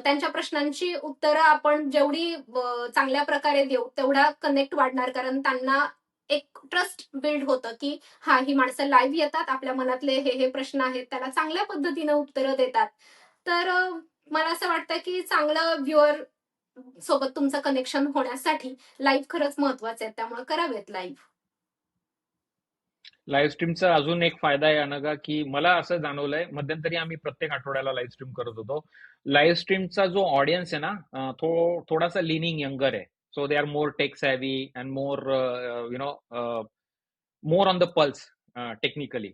त्यांच्या प्रश्नांची उत्तरं आपण जेवढी चांगल्या प्रकारे देऊ तेवढा कनेक्ट वाढणार. कारण त्यांना एक ट्रस्ट बिल्ड होतं की ही माणसं लाईव्ह येतात, आपल्या मनातले हे प्रश्न आहेत त्याला चांगल्या पद्धतीनं उत्तरं देतात. तर मला असं वाटतं की चांगलं व्ह्युअर सोबत तुमचं कनेक्शन होण्यासाठी लाईव्ह खरंच महत्वाचं आहे. त्यामुळे करावेत लाईव्ह. लाईव्ह स्ट्रीमचा अजून एक फायदा आहे अनघा, की मला असं जाणवलंय, मध्यंतरी आम्ही प्रत्येक आठवड्याला लाईव्ह स्ट्रीम करत होतो. लाईव्ह स्ट्रीमचा जो ऑडियन्स आहे ना, थोडासा लिनिंग यंगर आहे. So they are more tech savvy and more more on the pulse technically.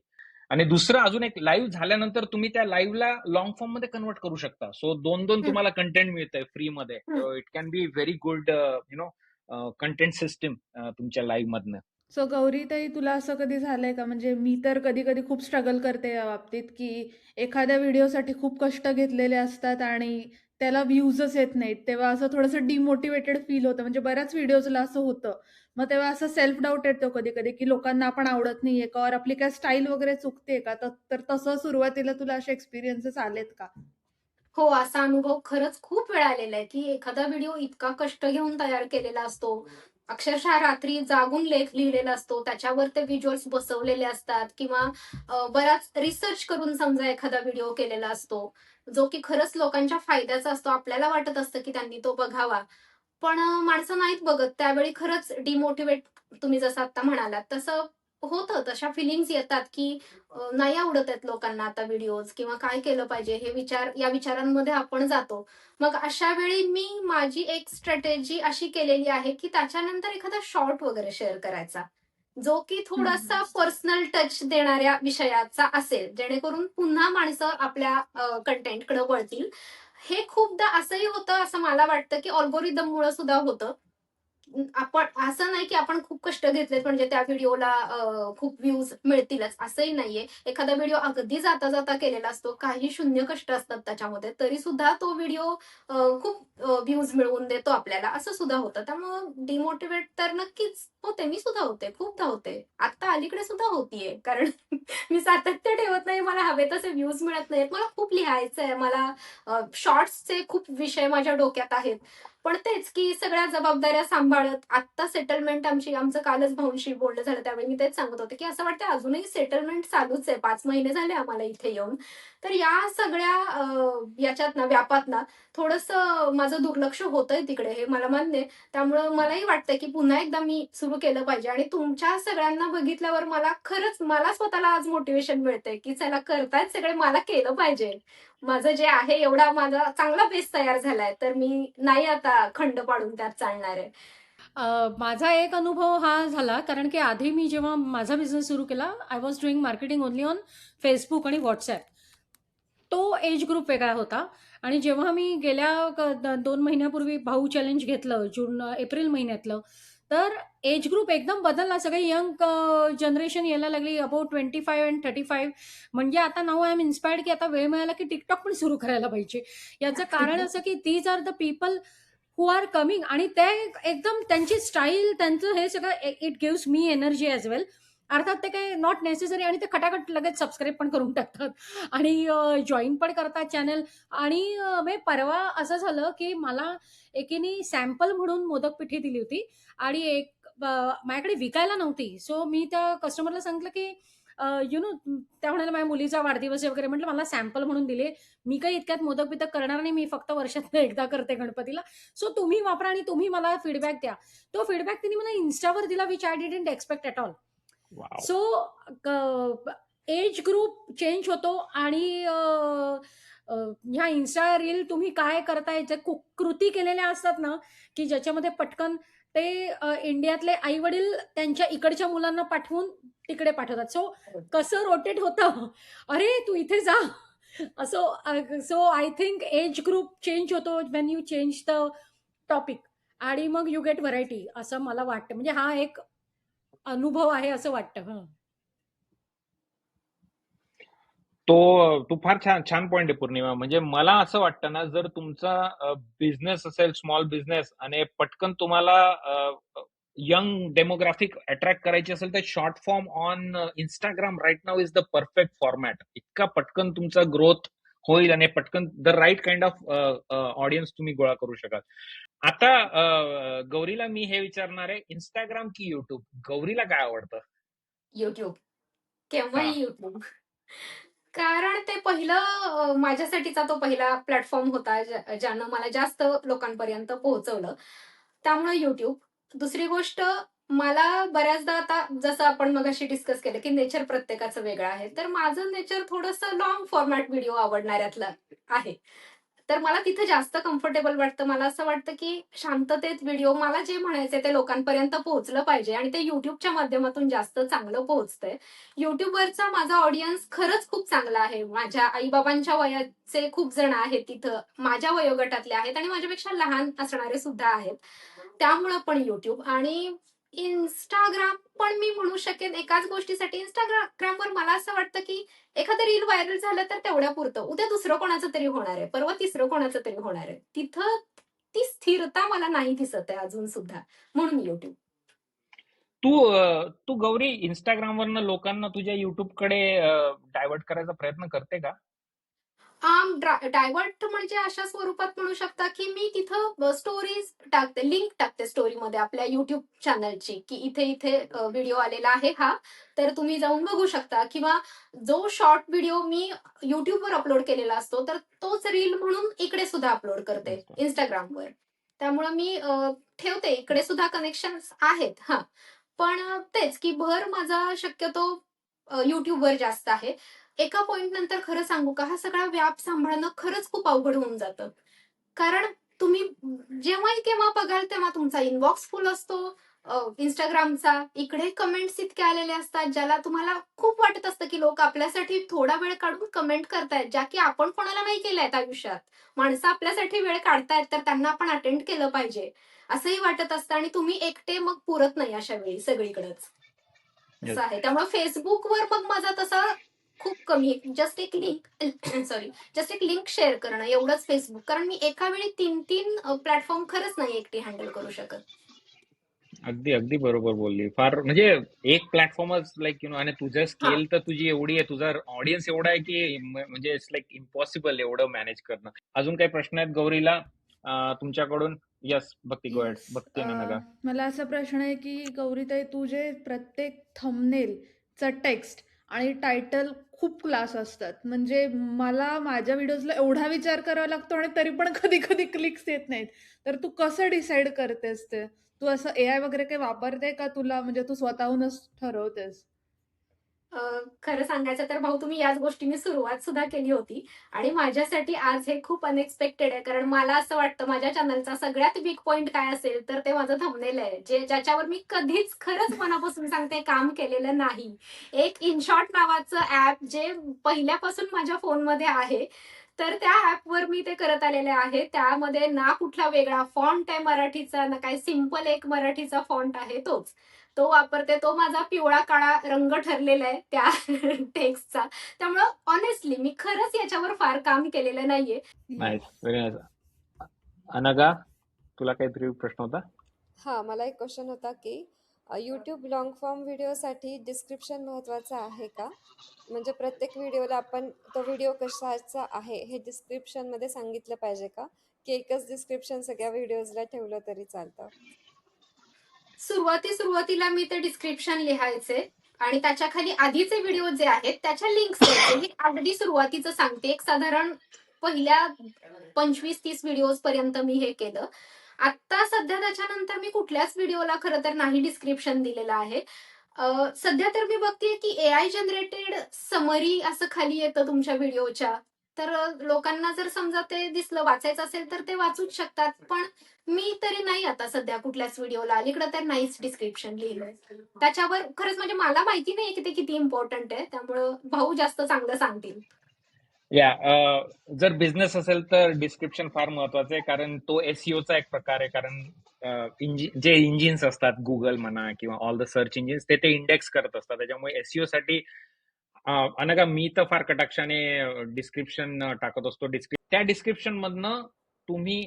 आणि दुसरं अजून एक, लाईव्ह झाल्यानंतर तुम्ही त्या लाईव्हला लॉंग फॉर्म मध्ये कन्वर्ट करू शकता. सो दोन तुम्हाला कंटेंट मिळतंय फ्री मध्ये. It can be very good content system तुमच्या लाईव्ह मधनं. सो गौरी ताई, तुला असं कधी झालंय का, म्हणजे मी तर कधी कधी खूप स्ट्रगल करते या बाबतीत, की एखाद्या व्हिडिओसाठी खूप कष्ट घेतलेले असतात आणि त्याला व्ह्यूजच येत नाहीत, तेव्हा असं थोडंसं डिमोटिवेटेड फील होतं. म्हणजे बऱ्याच व्हिडिओजला असं होतं. मग तेव्हा असं सेल्फ डाऊट येतो कधी कधी, की लोकांना आपण आवडत नाहीये का, और आपली काय स्टाईल वगैरे चुकते का. तर तसं सुरुवातीला तुला असे एक्सपिरियन्सेस आलेत का? हो, असा अनुभव खरंच खूप वेळा आलेला आहे, की एखादा व्हिडिओ इतका कष्ट घेऊन तयार केलेला असतो. अक्षरशः रात्री जागून लेख लिहिलेला असतो. त्याच्यावर ते व्हिज्युअल्स बसवलेले असतात किंवा बराच रिसर्च करून समजा एखादा व्हिडिओ केलेला असतो, जो की खरंच लोकांच्या फायद्याचा असतो. आपल्याला वाटत असतं की त्यांनी तो बघावा. पण माणसं नाहीत बघत. त्यावेळी खरंच डिमोटिवेट, तुम्ही जसं आता म्हणालात तसं होतं. तशा फिलिंग्स येतात की नाही आवडत आहेत लोकांना आता व्हिडिओज, किंवा काय केलं पाहिजे या विचारांमध्ये आपण जातो. मग अशा वेळी मी माझी एक स्ट्रॅटेजी अशी केलेली आहे की त्याच्यानंतर एखादा शॉर्ट वगैरे शेअर करायचा, जो की थोडासा पर्सनल टच देणाऱ्या विषयाचा असेल, जेणेकरून पुन्हा माणसं आपल्या कंटेंटकडे वळतील. हे खूपदा असंही होतं, असं मला वाटतं की अल्गोरिदममुळे सुद्धा होतं. आपण असं नाही की आपण खूप कष्ट घेतलेत म्हणजे त्या व्हिडिओला खूप व्ह्यूज मिळतीलच, असंही नाहीये. एखादा व्हिडिओ अगदी जाता जाता केलेला असतो, काही शून्य कष्ट असतात त्याच्यामध्ये, तरी सुद्धा तो व्हिडिओ खूप व्ह्यूज मिळवून देतो आपल्याला, असं सुद्धा होतं. त्यामुळं डिमोटिवेट तर नक्कीच होते, मी सुद्धा होते, खूपदा होते, आता अलीकडे सुद्धा होतीये. कारण मी सातत्य ठेवत नाही, मला हवे तसे व्ह्यूज मिळत नाहीत. मला खूप लिहायचंय, मला शॉर्ट्सचे खूप विषय माझ्या डोक्यात आहेत. पण तेच की सगळ्या जबाबदाऱ्या सांभाळत आता सेटलमेंट आमचं कालच भाऊंशी बोलणं झालं, त्यावेळी मी तेच सांगत होते की असं वाटतं अजूनही सेटलमेंट चालूच आहे. 5 महिने झाले आम्हाला इथे येऊन. तर या सगळ्या याच्यात ना, व्यापात ना, थोडंसं माझं दुर्लक्ष होतंय तिकडे, हे मला मान्य आहे. त्यामुळं मलाही वाटतंय की पुन्हा एकदा मी सुरू केलं पाहिजे. आणि तुमच्या सगळ्यांना बघितल्यावर मला स्वतःला आज मोटिवेशन मिळतंय की चला, करतायत सगळे, मला केलं पाहिजे. माझं जे आहे एवढा माझा चांगला बेस तयार झालाय, तर मी नाही आता खंड पाडून त्यात चालणार आहे. माझा एक अनुभव हा झाला, कारण की आधी मी जेव्हा माझा बिझनेस सुरू केला, I was doing marketing only on Facebook आणि व्हॉट्सॲप. तो एज ग्रुप वेगळा होता. आणि जेव्हा मी गेल्या 2 महिन्यापूर्वी भाऊ चॅलेंज घेतलं, एप्रिल महिन्यातलं, तर एज ग्रुप एकदम बदलला. सगळे यंग जनरेशन यायला लागली अबाउट 25 अँड 35. म्हणजे आता नाऊ आय एम इन्स्पायर्ड की आता वेळ मिळाला की टिकटॉक पण सुरू करायला पाहिजे. याचं कारण असं की these are the people who are coming आणि ते एकदम त्यांची स्टाईल, त्यांचं हे सगळं it gives me energy as well. अर्थात ते काही नॉट नेसेसरी आणि ते खटाखट लगेच सबस्क्राईब पण करून टाकतात आणि जॉईन पण करतात चॅनल. आणि म्हणजे परवा असं झालं की मला एकीने सॅम्पल म्हणून मोदक पिठी दिली होती आणि माझ्याकडे विकायला नव्हती. सो मी त्या कस्टमरला सांगितलं की यु नो, त्या म्हणाल्या माझ्या मुलीचा वाढदिवस आहे वगैरे. म्हटलं मला सॅम्पल म्हणून दिले, मी काही इतक्यात मोदक बिदक करणार नाही, मी फक्त वर्षातनं एकदा करते गणपतीला. सो तुम्ही वापरा आणि तुम्ही मला फीडबॅक द्या. तो फीडबॅक तिने मला इन्स्टावर दिला which I didn't expect at all. Wow. So age group change होतो आणि ह्या इन्स्टा रील तुम्ही काय करताय, जे कृती केलेल्या असतात ना की ज्याच्यामध्ये पटकन ते इंडियातले आई वडील त्यांच्या इकडच्या मुलांना पाठवून तिकडे पाठवतात. सो कसं रोटेट होतं, अरे तू इथे जा असं. So I think age group change होतो when you change the topic आणि मग यू गेट व्हरायटी असं मला वाटतं. म्हणजे हा एक अनुभव आहे असं वाटतं. तो फार छान पॉइंट आहे पौर्णिमा. म्हणजे मला असं वाटतं ना, जर तुमचा बिझनेस असेल, स्मॉल बिझनेस, आणि पटकन तुम्हाला यंग डेमोग्राफिक अट्रॅक्ट करायची असेल तर short form on Instagram right now is the perfect format. इतका पटकन तुमचा ग्रोथ होईल आणि पटकन the right kind of audience तुम्ही गोळा करू शकाल. आता गौरीला मी हे विचारणार आहे, इंस्टाग्राम की युट्यूब? गौरीला काय आवडतं? युट्यूब. का? केव्हाही युट्यूब. कारण ते पहिलं माझ्यासाठीचा तो पहिला प्लॅटफॉर्म होता ज्यानं मला जास्त लोकांपर्यंत पोहोचवलं. त्यामुळे युट्यूब. दुसरी गोष्ट, मला बऱ्याचदा आता जसं आपण मगाशी डिस्कस केलं की नेचर प्रत्येकाचं वेगळं आहे. तर माझं नेचर थोडंसं लॉंग फॉर्मॅट व्हिडिओ आवडणाऱ्यातलं आहे. तर मला तिथे जास्त कम्फर्टेबल वाटतं. मला असं वाटतं की शांततेत व्हिडिओ, मला जे म्हणायचंय ते लोकांपर्यंत पोहोचलं पाहिजे आणि ते युट्यूबच्या माध्यमातून जास्त चांगलं पोहोचतंय. युट्यूबवरचा माझा ऑडियन्स खरंच खूप चांगला आहे. माझ्या आईबाबांच्या वयाचे खूप जण आहेत तिथं, माझ्या वयोगटातले आहेत आणि माझ्यापेक्षा लहान असणारे सुद्धा आहेत. त्यामुळं पण युट्यूब. आणि इंस्टाग्राम पण मी म्हणू शकेन एकाच गोष्टीसाठी. इंस्टाग्रामवर मला असं वाटतं की एखादं रील व्हायरल झालं तर तेवढ्या पुरतं, उद्या दुसरं कोणाचं तरी होणार आहे, परवा तिसरं कोणाचं तरी होणार आहे. तिथं ती स्थिरता मला नाही दिसत आहे अजून सुद्धा, म्हणून युट्यूब. तू गौरी इंस्टाग्रामवरनं लोकांना तुझ्या युट्यूबकडे डायव्हर्ट करायचा प्रयत्न करते का? डायव्हर्ट म्हणजे अशा स्वरूपात म्हणू शकता की मी तिथं स्टोरीज टाकते, लिंक टाकते स्टोरीमध्ये आपल्या युट्यूब चॅनलची, की इथे इथे व्हिडिओ आलेला आहे हा, तर तुम्ही जाऊन बघू शकता. किंवा जो शॉर्ट व्हिडिओ मी युट्यूबवर अपलोड केलेला असतो तर तोच रील म्हणून इकडे सुद्धा अपलोड करते अच्छा. इंस्टाग्रामवर. त्यामुळे मी ठेवते, इकडे सुद्धा कनेक्शन आहेत. हा, पण तेच की भर माझा शक्यतो युट्यूबवर जास्त आहे. एका पॉइंट नंतर खरं सांगू का, हा सगळा व्याप सांभाळणं खरंच खूप अवघड होऊन जातं. कारण तुम्ही जेव्हाही केव्हा बघाल तेव्हा तुमचा इनबॉक्स फुल असतो इंस्टाग्रामचा. इकडे कमेंट्स इतके आलेले असतात ज्याला तुम्हाला खूप वाटत असतं की लोक आपल्यासाठी थोडा वेळ काढून कमेंट करतायत, ज्या की आपण कोणाला नाही केल्यात आयुष्यात. माणसं आपल्यासाठी वेळ काढतायत तर त्यांना आपण अटेंड केलं पाहिजे असंही वाटत असतं आणि तुम्ही एकटे मग पुरत नाही अशा वेळी सगळीकडेच, Yes. असं आहे. त्यामुळे फेसबुकवर मग माझा तसा खूप कमी, जस्ट एक लिंक शेअर करणं एवढंच फेसबुक. कारण मी एका वेळी 3 प्लॅटफॉर्म खरंच नाही एकटी हँडल करू शकत. अगदी बरोबर बोलली. फार म्हणजे एक प्लॅटफॉर्मच लाईक आणि तुझं स्केल तर तुझी एवढी आहे, तुझा ऑडियन्स एवढा आहे की म्हणजे इट्स लाईक इम्पॉसिबल एवढं मॅनेज करणं. अजून काही प्रश्न आहेत गौरीला तुमच्याकडून? यस भक्ती, गो अहेड. भक्ती नका. मला असा प्रश्न आहे की गौरीताई, तू जे प्रत्येक थंबनेलचा टेक्स्ट आणि टायटल खूप क्लास असतात. म्हणजे मला माझ्या व्हिडिओजला एवढा विचार करावा लागतो आणि तरी पण कधी कधी क्लिक्स येत नाहीत. तर तू कसं डिसाईड करतेस ते? तू असं AI वगैरे काही वापरते का तुला, म्हणजे तू स्वतःहूनच ठरवतेस? खरं सांगायचं तर भाऊ, तुम्ही याच गोष्टीने सुरुवात सुद्धा केली होती आणि माझ्यासाठी आज हे खूप अनएक्सपेक्टेड आहे. कारण मला असं वाटतं माझ्या चॅनलचा सगळ्यात वीक पॉइंट काय असेल तर ते माझं थंबनेल आहे, ज्याच्यावर मी कधीच खरंच मनापासून सांगते काम केलेलं नाही. एक इनशॉट नावाचं ऍप जे पहिल्यापासून माझ्या फोनमध्ये आहे तर त्या ऍपवर मी ते करत आलेले आहे. त्यामध्ये ना कुठला वेगळा फॉन्ट आहे मराठीचा, ना काय सिंपल एक मराठीचा फॉन्ट आहे तोच. तो वापरते. तो माझा पिवळा-काळा रंग ठरलेला आहे त्या टेक्स्टचा. त्यामुळं ऑनेस्टली मी खरंच याच्यावर फार काम केलेलं नाहीये. Nice, very nice. अनघा, तुला काहीतरी प्रश्न होता? हां, मला एक क्वेश्चन होता की YouTube लॉंग फॉर्म व्हिडिओसाठी डिस्क्रिप्शन महत्त्वाचं आहे का? म्हणजे प्रत्येक व्हिडिओला आपण तो व्हिडिओ कशाचा आहे हे डिस्क्रिप्शनमध्ये सांगितलं पाहिजे का? की एकच डिस्क्रिप्शन सगळ्या व्हिडिओजला ठेवलं तरी चालतं? सुरुवातीला मी ते डिस्क्रिप्शन लिहायचे आणि त्याच्या खाली आधीचे व्हिडिओ जे आहेत त्याच्या लिंक्स द्यायचे. हे अगदी सुरुवातीचं सांगते. एक साधारण पहिल्या 25-30 व्हिडिओज पर्यंत मी हे केलं. आता सध्या त्याच्यानंतर मी कुठल्याच व्हिडिओला खरं तर नाही डिस्क्रिप्शन दिलेलं आहे. सध्या तर मी बघतेय की AI जनरेटेड समरी असं खाली येतं तुमच्या व्हिडिओच्या. तर लोकांना जर समजा ते दिसलं वाचायचं असेल तर ते वाचूच शकतात. पण मी तरी नाही आता सध्या कुठल्याच व्हिडिओला अलीकडं तर नाहीच डिस्क्रिप्शन लिहिलंय. त्याच्यावर खरंच म्हणजे मला माहिती नाही की ते किती इम्पॉर्टंट आहे. त्यामुळं भाऊ जास्त चांगलं सांगतील. या जर बिझनेस असेल तर डिस्क्रिप्शन फार महत्वाचं आहे, कारण तो SEOचा एक प्रकार आहे. कारण जे इंजिन्स असतात, गुगल म्हणा किंवा ऑल द सर्च इंजिन्स, ते इंडेक्स करत असतात. त्याच्यामुळे SEO साठी अनघा, मी तर फार कटाक्षाने डिस्क्रिप्शन टाकत असतो. त्या डिस्क्रिप्शन मधनं तुम्ही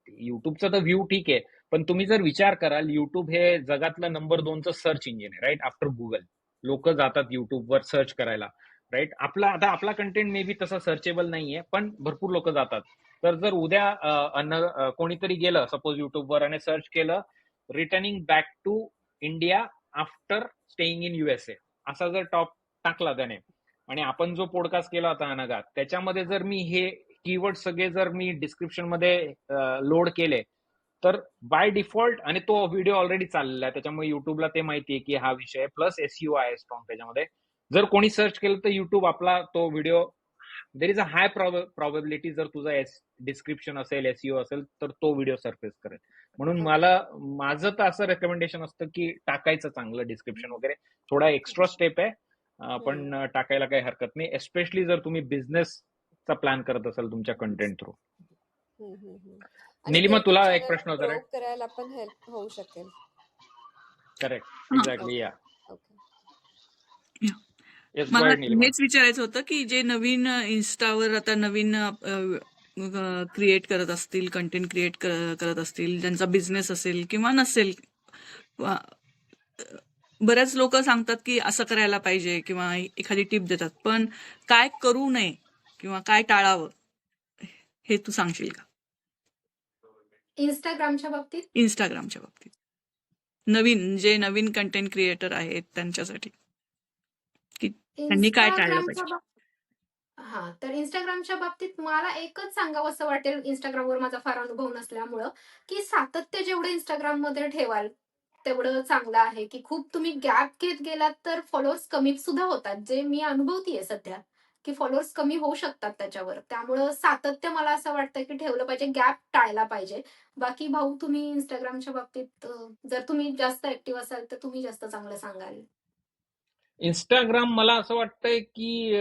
युट्यूबचा तर व्ह्यू ठीक आहे, पण तुम्ही जर विचार कराल, युट्यूब हे जगातलं नंबर 2चं सर्च इंजिन आहे, राईट, आफ्टर गुगल. लोक जातात युट्यूबवर सर्च करायला, राईट. आपला कंटेंट मे बी तसा सर्चेबल नाहीये, पण भरपूर लोक जातात. तर जर उद्या कोणीतरी गेलं सपोज युट्यूबवर आणि सर्च केलं returning back to India after staying in USA, असा जर टॉप टाकला त्याने, आणि आपण जो पॉडकास्ट केला होता अनघा, त्याच्यामध्ये जर मी हे कीवर्ड सगळे जर मी डिस्क्रिप्शन मध्ये लोड केले, तर बाय डिफॉल्ट, आणि तो व्हिडिओ ऑलरेडी चाललेला आहे, त्याच्यामुळे युट्यूबला ते माहिती आहे की हा विषय प्लस SEO आहे स्ट्रॉंग त्याच्यामध्ये. जर कोणी सर्च केलं तर युट्यूब आपला तो video, there is a high probability, जर तुझा डिस्क्रिप्शन असेल, SEO असेल, तर तो व्हिडिओ सरफेस करेल. म्हणून माझं तर असं रेकमेंडेशन असतं की टाकायचं चांगलं डिस्क्रिप्शन वगैरे. थोडा एक्स्ट्रा स्टेप आहे, पण टाकायला काही हरकत नाही, एस्पेशली जर तुम्ही बिझनेसचा प्लॅन करत असाल तुमच्या कंटेंट थ्रू. आणि निलिमा, ते तुला YouTube एक channel प्रश्न होता, grow राईट? करायला पण हेल्प होऊ शकेल. करेक्ट, हां. एक्झॅक्टली, या. ओके. येस, गो मला अहेड निलिमा. हेच विचारायचं होतं की जे नवीन इन्स्टावर आता नवीन क्रिएट करत असतील, कंटेंट क्रिएट करत असतील, ज्यांचा बिझनेस असेल किंवा नसेल, बरेच लोक सांगतात की असं करायला पाहिजे किंवा एखादी टिप देतात, पण काय करू नये किंवा काय टाळावं हे तू सांगशील का इंस्टाग्रामच्या बाबतीत इंस्टाग्रामच्या बाबतीत? जे नवीन कंटेंट क्रिएटर आहेत त्यांच्यासाठी की त्यांनी काय टाळलं पाहिजे? तर इंस्टाग्रामच्या बाबतीत मला एकच सांगावं असं वाटेल, इंस्टाग्रामवर माझा फार अनुभव नसल्यामुळं, की सातत्य जेवढं इंस्टाग्राममध्ये ठेवाल तेवढं चांगलं आहे. की खूप तुम्ही गॅप घेत गेलात तर फॉलोअर्स कमी सुद्धा होतात, जे मी अनुभवतीये सध्या, की फॉलोअर्स कमी होऊ शकतात त्याच्यावर. त्यामुळं सातत्य मला असं वाटतं की ठेवलं पाहिजे, गॅप टाळला पाहिजे. बाकी भाऊ, तुम्ही इंस्टाग्रामच्या बाबतीत जर तुम्ही जास्त ऍक्टिव्ह असाल तर तुम्ही जास्त चांगलं सांगाल. इंस्टाग्राम, मला असं वाटतंय की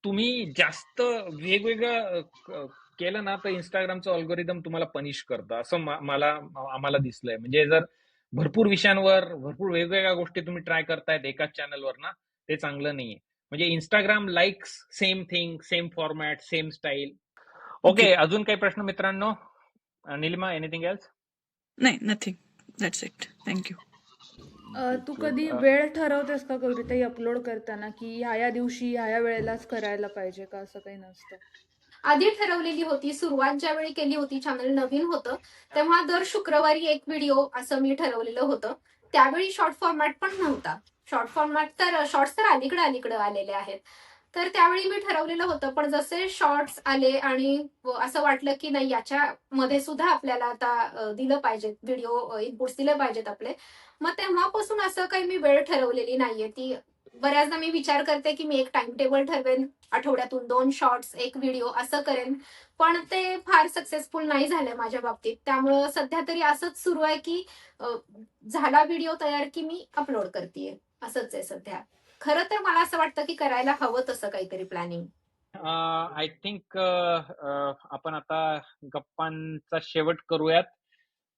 तुम्ही जास्त वेगवेगळं केलं ना तर इंस्टाग्रामचं अल्गोरिदम तुम्हाला पनिश करतं, असं आम्हाला दिसलंय. म्हणजे जर भरपूर विषयांवर भरपूर वेगवेगळ्या गोष्टी तुम्ही ट्राय करतायत एकाच चॅनलवर ना, ते चांगलं नाहीये. म्हणजे Instagram likes same thing, same format, same style. Okay, अजून काही प्रश्न मित्रांनो? Nilima, anything else? नाही, नथिंग, दॅट्स इट, थँक्यू. तू कधी वेळ ठरवतेस का गौरीताई अपलोड करताना, की ह्या दिवशी ह्या वेळेलाच करायला पाहिजे का, असं काही नसतं? आधी ठरवलेली होती, सुरुवात ज्यावेळी केली होती, चॅनल नवीन होतं, तेव्हा दर शुक्रवारी एक व्हिडिओ असं मी ठरवलेलं होतं. त्यावेळी शॉर्ट फॉर्मॅट पण नव्हता. शॉर्ट्स तर अलीकडे आलेले आहेत. तर त्यावेळी मी ठरवलेलं होतं, पण जसे शॉर्ट्स आले आणि असं वाटलं की नाही, याच्यामध्ये सुद्धा आपल्याला आता दिलं पाहिजे, व्हिडिओ इनपुट्स दिले पाहिजेत आपले. मग तेव्हापासून असं काही मी वेळ ठरवलेली नाहीये. ती बऱ्याचदा मी विचार करते की मी एक टाइम टेबल ठरवेन, आठवड्यातून 2 शॉर्ट्स, 1 व्हिडिओ असं करेन, पण ते फार सक्सेसफुल नाही झालंय माझ्या बाबतीत. त्यामुळं सध्या तरी असंच सुरू आहे की झाला व्हिडिओ तयार की मी अपलोड करतेय, असंच आहे सध्या. खरं तर मला असं वाटतं की करायला हवं तसं काहीतरी प्लॅनिंग. आय थिंक आपण आता गप्पांचा शेवट करूयात.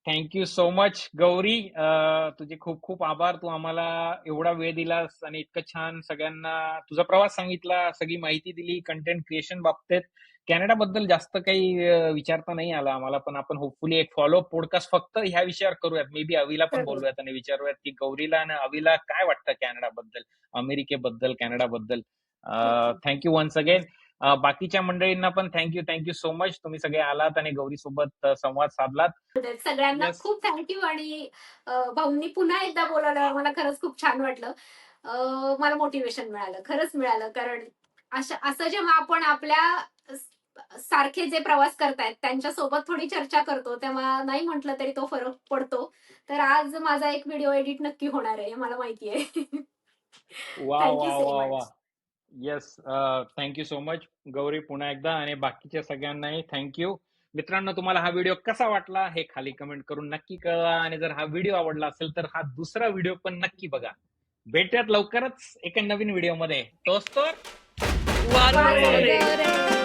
Thank you so much Gauri. तुझे खूप खूप आभार. तू आम्हाला एवढा वेळ दिलास आणि इतकं छान सगळ्यांना तुझा प्रवास सांगितला, सगळी माहिती दिली कंटेंट क्रिएशन बाबतीत. कॅनडा बद्दल जास्त काही विचारता नाही आला आम्हाला, पण आपण होपफुली एक फॉलोअप पॉडकास्ट फक्त ह्या विषयावर करूयात. मे बी अविला पण करूया. बोलूयात आणि विचारूयात की गौरीला आणि अविला काय वाटतं कॅनडा बद्दल, अमेरिकेबद्दल, कॅनडा बद्दल. नक्की. Thank you once again. बाकीच्या मंडळींना पण थँक्यू सो मच. तुम्ही सगळे आलात आणि गौरी सोबत संवाद साधलात. सगळ्यांना येस. खूप थँक्यू आणि भाऊंनी पुन्हा एकदा बोलावलं मला खरंच खूप छान वाटलं. मला मोटिवेशन मिळालं, खरंच मिळालं. कारण असं जेव्हा आपण आपल्या सारखे जे प्रवास करतायत त्यांच्यासोबत थोडी चर्चा करतो, तेव्हा नाही म्हटलं तरी तो फरक पडतो. तर आज माझा एक व्हिडिओ एडिट नक्की होणार आहे, मला माहिती आहे. वा थँक्यू वा सो वा वा. Much. Yes. Thank you so much Gauri पुन्हा एकदा, आणि बाकीच्या सगळ्यांनाही थँक्यू. मित्रांनो, तुम्हाला हा व्हिडिओ कसा वाटला हे खाली कमेंट करून नक्की कळवा, आणि जर हा व्हिडिओ आवडला असेल तर हा दुसरा व्हिडिओ पण नक्की बघा. भेटूयात लवकरच एका नवीन व्हिडिओ मध्ये. तोच तर वारे. वारे.